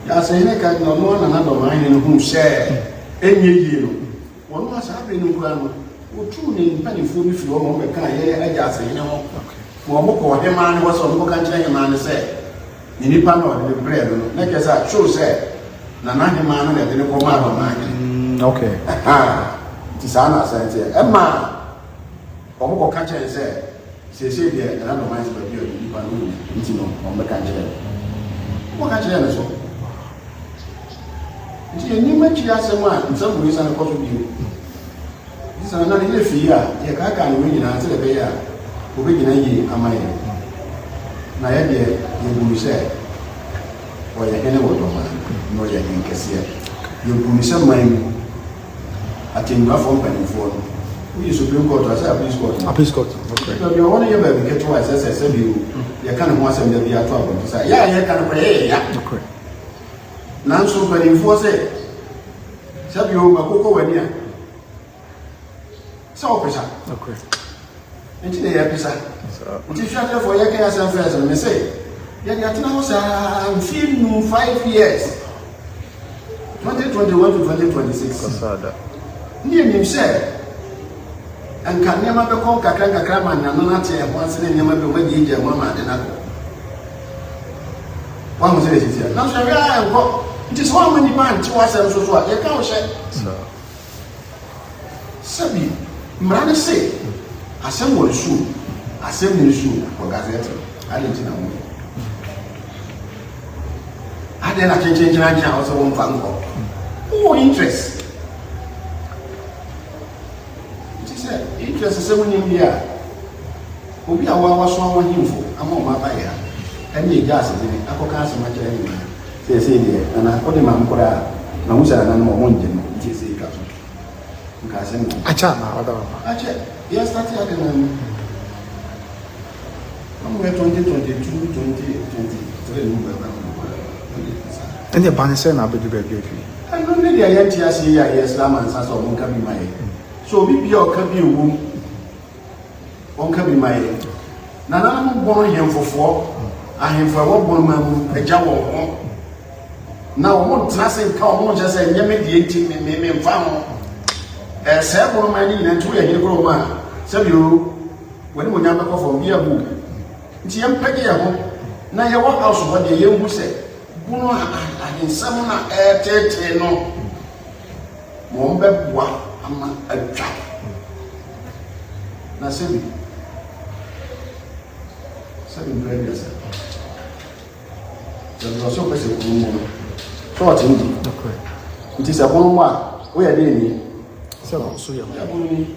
Just say, I can't know one another mind in whom share any year. One was happening in Grandma, who tune in penny food if you want to come here. I just say, you know, Momoko, the man was on Mokan man said, in the panel, the bread, like as I show said. Nana man that didn't come out of mine. Okay. Tisana said, Emma, Omo catcher and said, say, there, and I don't mind but you, on the catcher. What catcher so? It's a new match, as a man, in some reason, of course, with you. This is another fear, you can't win an answer the bear, who begin a year, am I? na yɛ deɛ yɛburu sɛ ɔyɛ hene wɔ dɔm na ɔyɛ hene kɛseɛ yɛburu sɛ man mu atɛnnuafoɔ mpanimfoɔ no woyɛ supreme court asɛ appeals court Appeals court. na deɛ ɔno yɛ baabi ketewa sɛ bio yɛka ne ho asɛm da bi ato abɔnte sɛ yɛ a yɛka no kora yɛyɛ ya nanso mpanimfoɔ sɛ bio makokɔ w'ani a sɛ wɔpesa nti na yɛpesa nti hwɛtɛfoɔ yɛka yɛ asɛm fɛs no me sɛ yɛde atena hɔ saa mfie nu 5 years 2021 to 2026 ne yɛnim sɛ nka nneɛma bɛkɔ nkakra ma nano no ate ɛho ase ne nneɛma bi ɔmagye gya mu ama ade no akɔ wahu sɛ yɛsisia nanso yɛhwɛ a ɛnkɔ nti sɛ woama nnipa ante w'asɛm so so a yɛka wo hyɛ sɛbi mmara ne se asɛm wɔ nsuo asɛm ne nsuo wɔ gazette ade nti na wo ade na kyenkyenkyena agye a wɔ sɛ wɔmfa nkɔ wowɔ interest interest sɛ wonim bi a obi a waso awahemfo ama ɔma ba yɛ ɛne ɛgya asedene akɔka asɛm akyerɛ ne ma sɛsɛ deɛ ana wode ma m koraa na wo sɛ nana no ɔmɔ ngye no nti ɛsɛ ɛtwa so nka asɛm no akyɛ na ɔda wama akyɛ yɛstarte ade na no ɔmɛ 2022 2023 no bɛba ɛne ɛba ne sɛ na abɛdu baabi afi ɛno ne deɛ yɛnte ase yi a yɛ slam ansa sɛ ɔmo nka bi ma yɛ so obi bia ɔka bi ewom ɔnka bi ma yɛ na nananom bɔn ahemfofoɔ ahemfo a wɔbɔn ma mu agya wɔn ho na wɔn tena se nka wɔn nkyɛ sɛ nyɛmɛ deɛ nti me mfa ho sɛ bɔn ma ne nyinaa nti woyɛ hene korɔ mu a sɛbio wɔne mo nyame kɔ fam bi abu nti yɛmpɛgye yɛ ho na yɛwɔ house hɔ deɛ yɛnhu sɛ bono ahensɛm na ɛɛtɛɛtɛɛ no wɔn bɛboa ama atwa na sɛbi mpɛ bi asa sɛbi ɔsɛ ɔpɛ sɛ kunu mu no sɔɔte ndi nti sɛ bono mu a woyɛ dɛ ni sɛ ɔso yɛ bono ni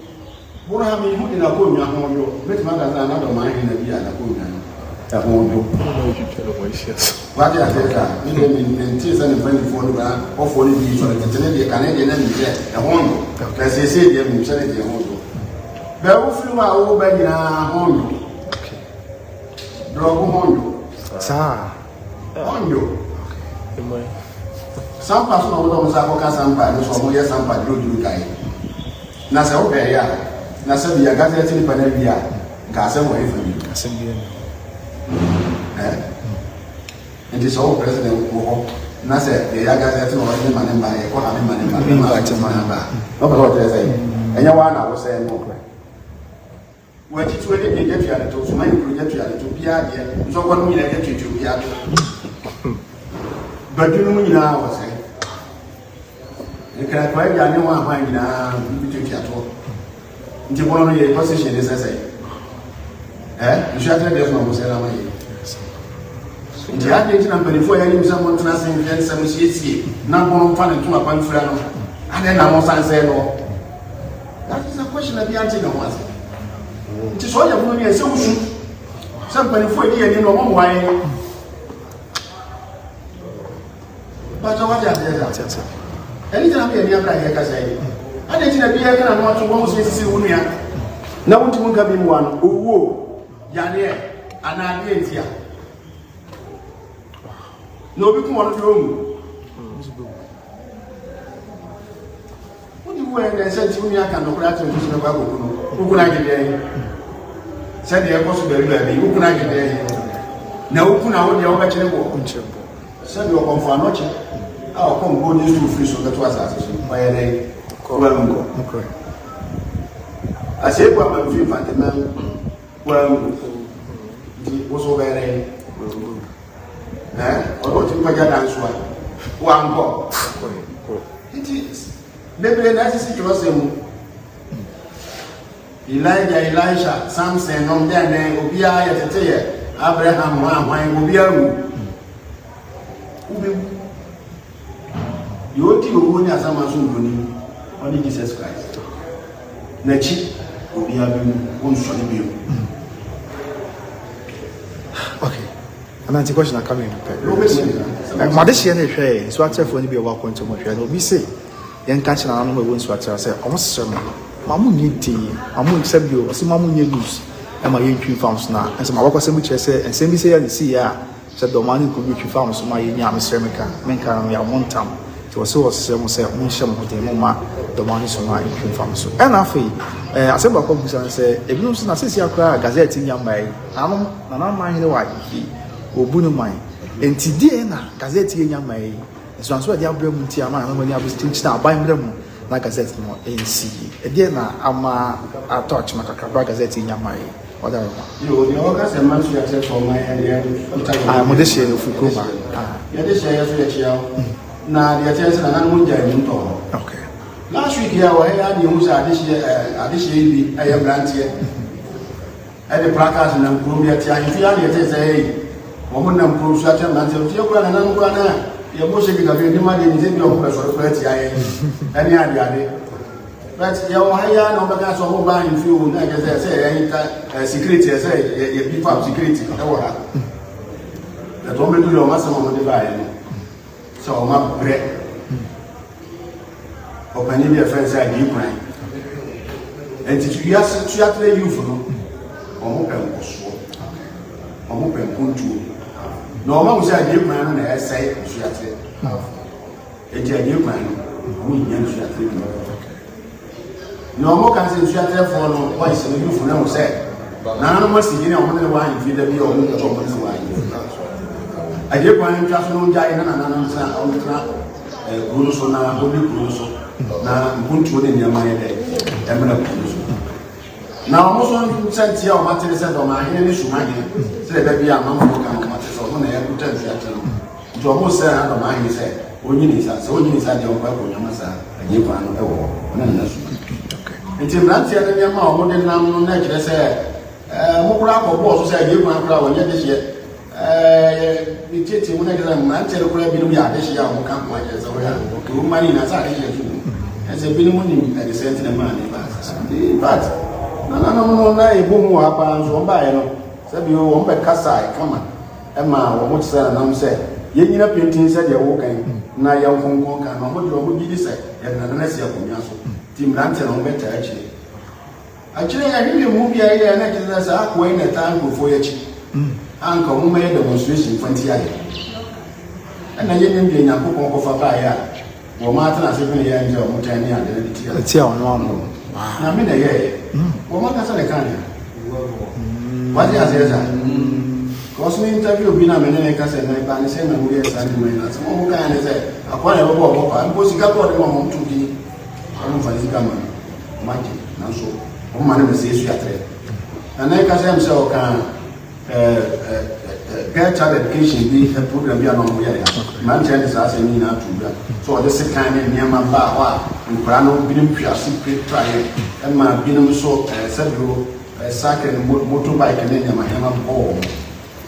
bono ha mi hu de na kɔ nnwa ho yo mɛtumi aka sɛ anadɔ ma ahene na bi a na kɔ nnwa no ɛho yo wade atɛka ne deɛ mentie sɛ ne mpanimfoɔ no baa ɔfoɔ no bi sɔre tete ne deɛ kane deɛ na mekyɛ ɛho yo na seesei deɛ menhyɛ ne deɛ ho yo bɛwo firi mu a wowɔ ba nyinaa ho yo drɔgo ho yo saa ho yo sampa so na wodɔ mo sɛ akɔka sampa ne so ɔmoyɛ sampa duro kae na sɛ wobɛɛyɛ a na sɛ bia gazette nipa no bi a nka asɛm wɔ ɛfa bi asɛm bi ani nti sɛ wo president wɔ hɔ na sɛ yɛyɛ gazette na ɔde ma ne mba yɛkɔ ha ne ma ne mba ne ma ate ma ne mba na ɔpɛ sɛ ɔkyerɛ sɛ ɛnyɛ waa na wosɛe no wɔakyitiwa de deɛ gya tuade to soma ne kuro gya tuade to biaa deɛ nsɔkɔ no nyinaa gya tuatwa biaa to badu no mu nyinaa wɔ sɛe nkrakwa agya ne ho ahwan nyinaa bi tuatua toɔ nti bɔno no yɛ position ne sɛ sɛ nsuakyerɛ deɛ so na wosɛe no ama yɛ nti ade nti na mpanimfoɔ a yɛanim sɛ montena ase nhwɛ nsɛm siesie na bono mfa ne ntoma kwan fira no ade na mo sansɛe no that is a question a bi ante ne ho ase nti sɛ ɔyɛ bono ne ɛsɛ wosu sɛ mpanimfoɔ a ɛdi yɛni no ɔmɔ mmoae bàtà wájú àtẹ̀yẹ sà ẹni tí a bẹ̀rẹ̀ ní abúlé ayé kásá yìí adi nti na bi yɛ kana no ato wɔn so sisi wo nua na wɔnti mu nka bi mu ano owuo yaneɛ anaadeɛ ntia na obi kum ɔno de ɔmu wodi wo ɛna ɛsɛ nti wo nua ka nɔkora ato nso na baako kunu wokunu agyedeɛ yi sɛdeɛ ɛkɔ so baabi wokunu agyedeɛ yi na wokunu a wodeɛ wobɛkyerɛ bɔ sɛdeɛ ɔkɔmfo anɔkye a ɔkɔmfo ne nso firi so bɛto asase so ɔyɛ dɛ kɔbɛnkɔ asɛebu amamfiri mfantema wangu nti wo so wobɛyɛ dɛ ɔdɛ ɔtumi pagya da nso a wankɔ nti bebree na asisi kyerɛ sɛ mu Elijah, Elisha, Samson, nom dɛn obiara yɛtete yɛ Abraham ho ahwan obiara wu wobɛwu deɛ ɔdi owuo ne asama so nkoni ɔne Jesus Christ n'akyi obiara bɛwu wonsɔre bio. Okay, And then the question I come in. Mother she and a so I tell for any be a walk on to my friend. We say, young catch and animal wins what I say, almost some. Mamu need tea, Mamu accept you, see Mamu need loose, and my young farms now. And some of our sandwich say, and send me say, and see ya, said the money could be farms, my young Ceramica, Menka, and one time. It was so some say, Munsham with the Moma, the money so my young farms. And I feel, I said, Bacobus and say, if you don't see a cry, Gazette in your mind, I don't mind the white, he will boon mine. And today, Gazette in your mind, as one so the Abraham Tiama, when I was thinking now, buying them. Like I said, no NC. Again, I'm a touch my Gazette in your mind. Whatever. You, the August and months you accept for my idea. I'm this year of Fukuma. This year, now the attention and I'm moving. Okay. Last week, here, I had the use this year, I am brand here. At the placards and Columbia, if you are the say, woman and proof such a man, if you're going to your most of the money is your person, any idea. But your higher number of mobile fuel, like I say, security, I say, a people security. The woman do your maximum divide. So, my bread. Opening the offense at Ukraine. And if you are to you for open control. No one was a new man, and I say, she had said, it's a new man who is no more can say, she had said, for once in the youth, no said. None of us is on the wine, feed the meal, or the chocolate wine. I did one just no giant and another on the ground, Guruso, now, only Guruso, now, Guntu in your mind, Eminent Guruso. Now, most one sent here, Martin said, on my hand, issue my name, said, baby, I'm not going to come to almost say, I don't mind, he said, when you need that, so you need that, your uncle, Yamasa, and you can know. Until that, the amount of modern nature said, Mokra or boss said, you can grow, and yet this year, we take him when I tell you, we are this year, we can't watch us over to money as I as a minimum at the center of money. But no, I boom happens one by said you won't be Kasai, come on. Emma, what said, and I'm said, you know, painting said you're walking, now you're from Gonka, and what you would be said, and unless you're from Yaso, Tim Lanton on better actually. Actually, I really moved the idea and I just asked when a time before your chief. Uncle who made a demonstration 20 years. And I didn't be in a book of a fire. Well, Martin has even a year in your Mutania and the tea on one. I mean, a year. Well, what does I can? What is it? Because me interview been a minute, I said, my pan same and we are standing in some more kind of say, I want to walk up. I'm supposed to go to one to be. I don't find it coming. Magic, now so. One man says you are there. And I can say, I'm so get child education be a program be a non way. Man, child is asking me now to so this kind of near my bar, and Prano, Bidim Piasi, try and my Binum so several cycle motorbike and then my hammer ball.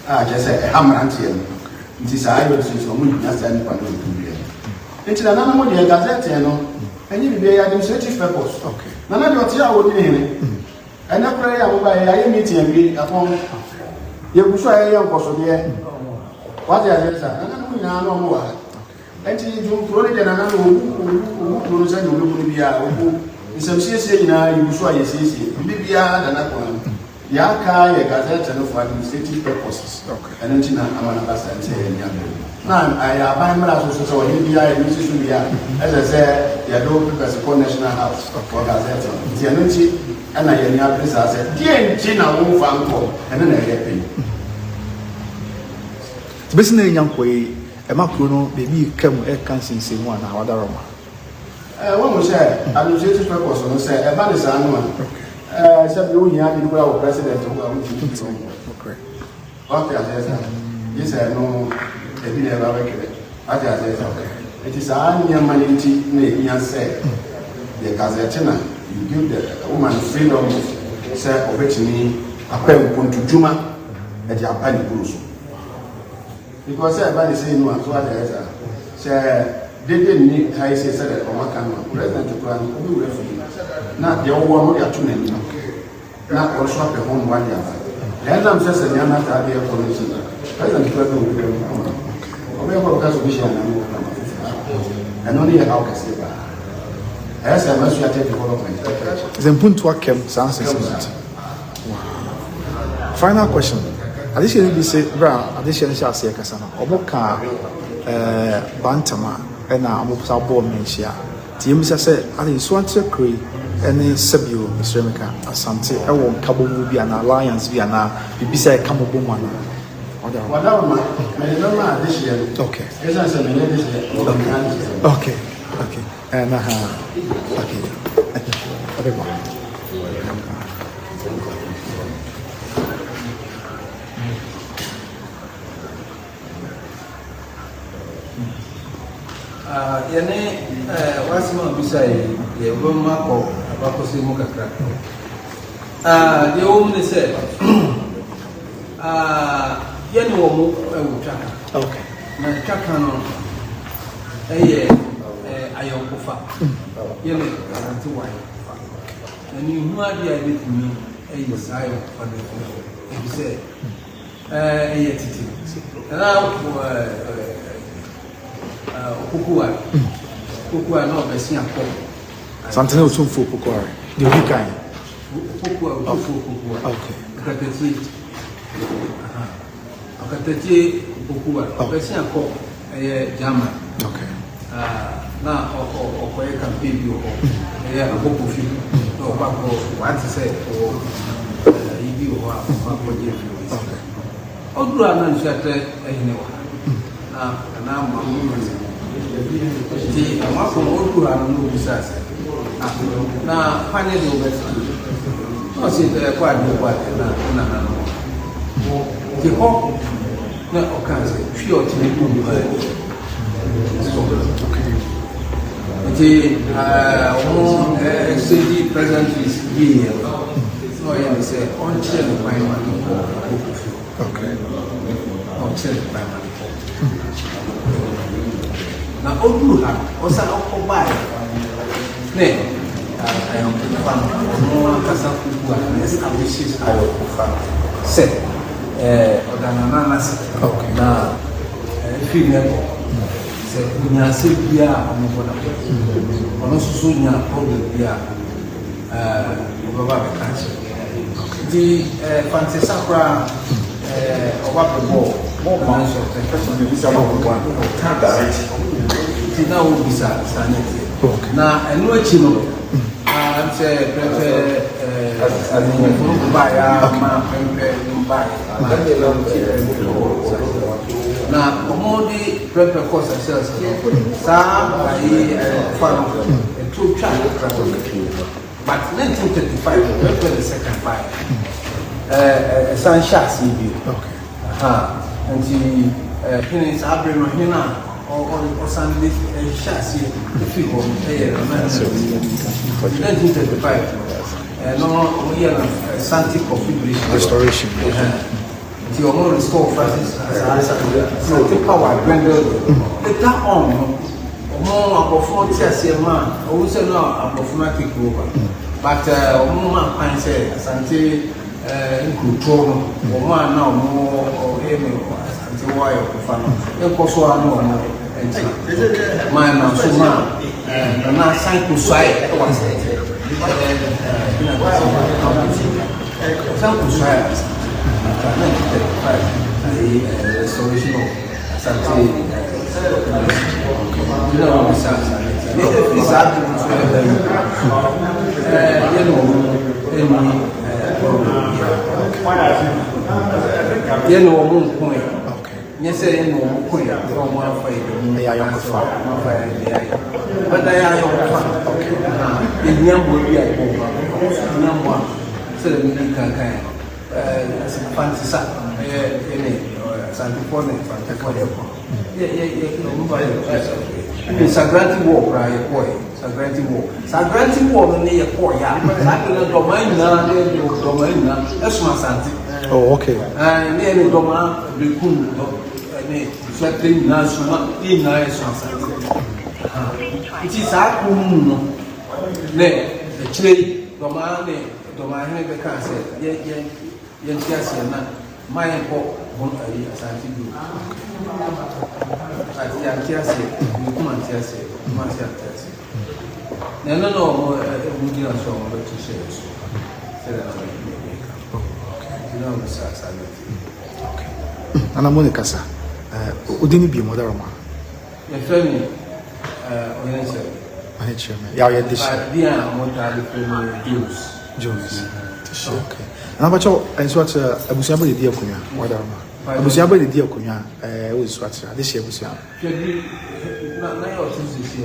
I just say a hammer antium. This I will see from me as any part of the it's another one, you gazette, and you be administrative purpose. Okay. None of your tea would be in it. And I pray I will buy a meeting and be at home. You will show a young person there. What I said, I don't know more. And you do probably another who send you will be a some CC now, you will show a CC. Maybe another one. Yaka, a gazette and for administrative purposes. And then I'm an ambassador and now I buy my association or India, as I said, you don't prepare National House for gazette. The and I have this as a Gina won't find and then I get paid. The business in young way, a macrono, baby come a cancer in one hour. One will say, administrative purpose, and say, a man is an animal. Except you have the president who are okay. Okay, yes, I know. It is a near money to say the Gazettina, you give the woman freedom of say me a pen to Juma at your penny Bruce. Because everybody say no, and so I say, they didn't need I say that on camera, president to plan who refugee. Not the old one, we are too many. Not also the home 1 year. And I'm just a young police. don't know. I'm going to be and only a house. As I must have development. Then put to a camp, sounds final question. Additionally, be say, Brown, additionally, shall say, Cassana, Oboka, Bantama, and now I'm up board mentia. Tims said, I think Swanter Cree, and Sabio, Mr. Remica, Asante, I won't Cabo will be an alliance via now, beside Camo Bumana. Whatever, I remember this year. Okay. As I said, Okay. Okay. And okay. Yene wasima bisa ye boma ko abakosi mu kakra. The woman said yene wo mu ewutwa. Okay. Na twaka no ayonkofa. Yene anti wa ayonkofa. Na ni hu ade a betumi sayo fa no. Ebi se titi. Na Kukua no besi akọ. Something else for Kukua. The weekend. Kukua. Okay. Akatati Kukua. Besi akọ German. Okay. Na okoye campaign bi o. Akoko fi. No ba ko what say o ibi o wa ko je fi. Okay. Odura na nshate ehine wa. Na mamu ti amako odu ha no bisase na pane do besi no si kwa na no ti ho na okaze twi o ti du ba ti o exchange presently here no ya say on chair no by man Okay. On chair by man na odu ha osa okobai ne ayo fan no kasa kuwa na establishes ayo fan se odana na se na fi ne se nya se bia amobona ono susu nya problem bia baba be kanche di fancy sakra oba pebo more mansion the person be visa one can't direct ti na o visa sanity na enu achi no say pepe no buy ma pepe no buy na omodi pepe course sales sa ai faro e true track but 1935 pepe the second fight Sansha CB. Okay. And the Penny's Abraham Hina or Sunday chassis, the people, 1935. No, we have Santi configuration. Restoration. The Omo restore Francis Santi power dwindled. That on Omo above 40 years, man, also now above my over. But Omo man said Santi. Control woman now more or any anti wire of fun. Of course, one more and mine now so man and now sign to side was some to side restoration of something. You know, you know, one point. Yes, I know, point from one fight. But I am okay. In young will be a number, so that we can fancy something. Sagranti war, right? Boy, Sagranti war. Sagranti war, near poor, yeah. I don't domain now, that's my santi. Oh, okay. And near the Doma, the Kun, and flattening national in nice one. It is our Kun, the trade, Doma, the cancer, yes, my on ayi asante bi ati antiase ni kuma antiase kuma antiase na no no mo mudi na so mo to share so se da na you know sa okay ana mo ne kasa odini bi mo dara ma ya fami oyense ai chama ya ya dishi dia mo ta de Jones okay ana ba cho enso at abusia ba di akonya mo dara ma abusia ba di akonya o so at ade she abusia na yo tisi she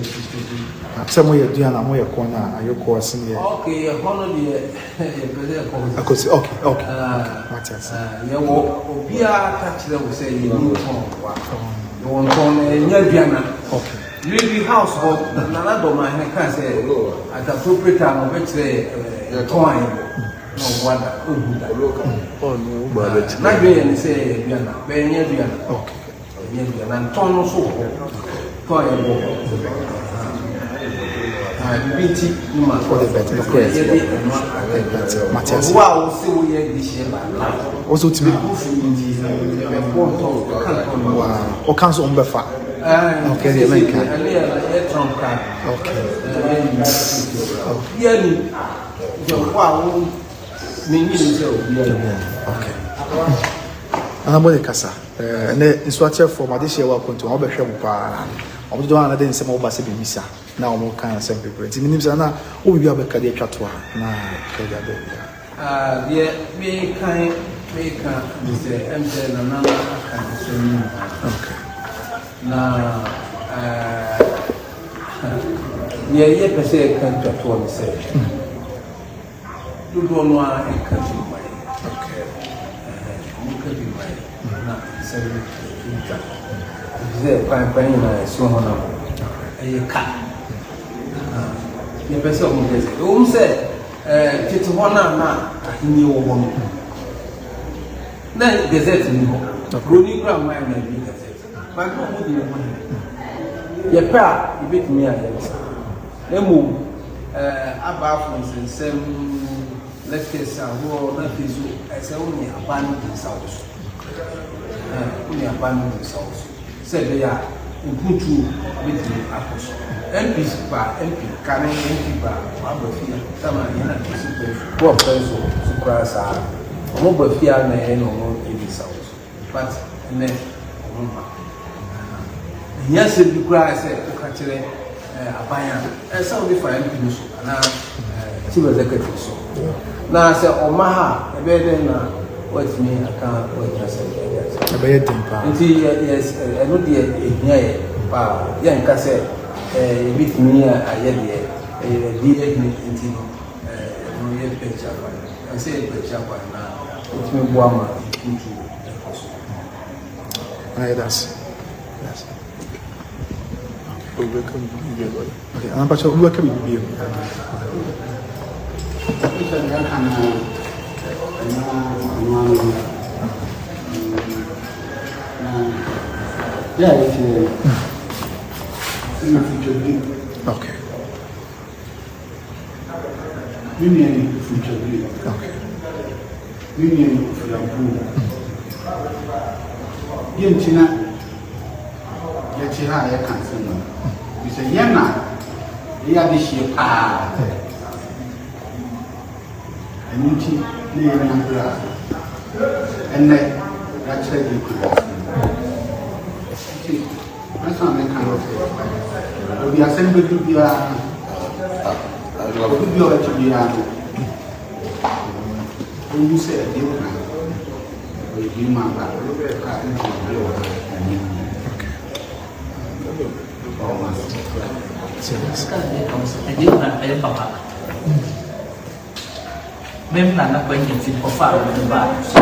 se mo ye duana mo ye kona ayoko asin ye okay hono de e pede ko akosi okay Matias ye wo obia ka kire wo se ye ni ton wa won ton nya duana okay living house ho na do ma he kan say at appropriate time we kire ton no wanda obuda Oh, no, but na gbe ye say duana be nya duana okay nya duana ton no so ton ye wo binti ma for the better correct Matias wow see we ye this year ba also to me wow o kan so on befa okay the American okay yeah ni wow me ni se obi okay ana mo kasa ne instructor for madishe wa konto o be hwe mo pa o do ana de nsem o ba se bi misa na o mo kan sem people ti minim sa na o bi abeka de atwa na ka ja be dia me kan se mz na kan so ni okay na ye pese kan atwa mi se do no a kan so mai okay mo ka bi mai na se ni ta ze pan na so ho na e ka ye pese o mo pese o se tete ho na ahini wo wo na gazette ni ho roni kra mai na bi gazette ba ko mo di mo ye pa ibetimi a ye emu aba from sensem lectures aho na fizu ese oni abanu di south oni abanu di south se be ya imputu betimi akoso MP kane MP ba abofia sama yana kisipe bo peso sukrasa mo bofia na eno mo ebi south but ne omba yes bi kura se ka kire abanya esa obi fa MP no so na chief executive so na se oma ha ebe de na what me aka what ya se ebe ye tempa nti yes eno de ehia ye pa ya nka se bitimi aye de di nti no ye picture kwa I say picture kwa na bitimi bo ama ntu ekoso that's okay ana pa cho uwa ka bi okay Union future grade. okay Union of Lampu. Yentina Yachiha Yakansan. You say Yana Yadishi Ah and Uchi near Nambra and then that's a good that's not my kind of thing. We are sending to be could be already to be when you say a deal now, or you give my back, même na kwenye film ofa ba so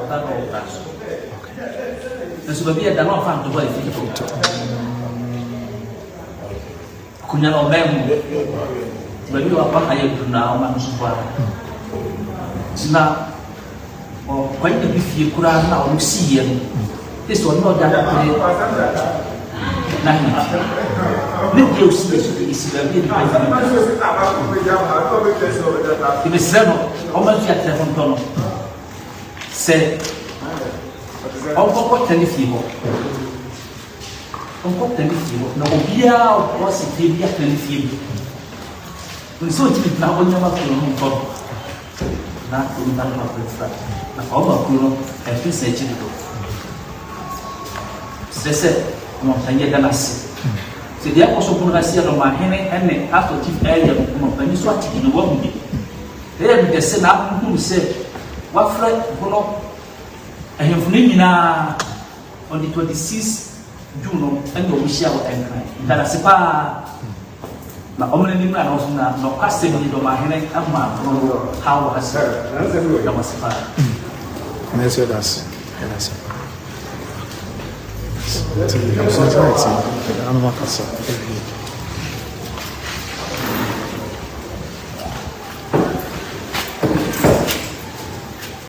that all that na so bia da no fa ndo ba film kunya no mem bagi apa kaya guna orang suara sina o kwenye bifie kura na o siye this one no da kure na ni ne dia usiye so ke isi bia ni ba ni seno o ma fi telefone tono se ɔnkɔkɔ tɛne fie hɔ na obiara ɔsi fie bi atɛne fie bi nso ɔtumi tena hɔ nyɛma kuro no nkɔ na onipa no afrɛfra na ɔba kuro no ɛfi sɛ akyiri do sɛ ɔmɔmpanyɛ da no ase sɛ deɛ akɔ so pono ase ɛnɔmahene ɛne atɔ chief ɛyɛ ɔmɔmpanyi so atiki no wahu bi ɛyɛ bi sɛ na ahohunu sɛ wafrɛ pono ahemfo no nyinaa on the 26 June no ɛne ɔmo hyia wɔ ɛnkran ntanase paa na ɔmo n'anim na ɔso na ɔkasa bi ɔmahene ama pono ha wɔ ase ɛnamase paa ɛnɛ sɛ das ɛnase I'm so excited. I'm not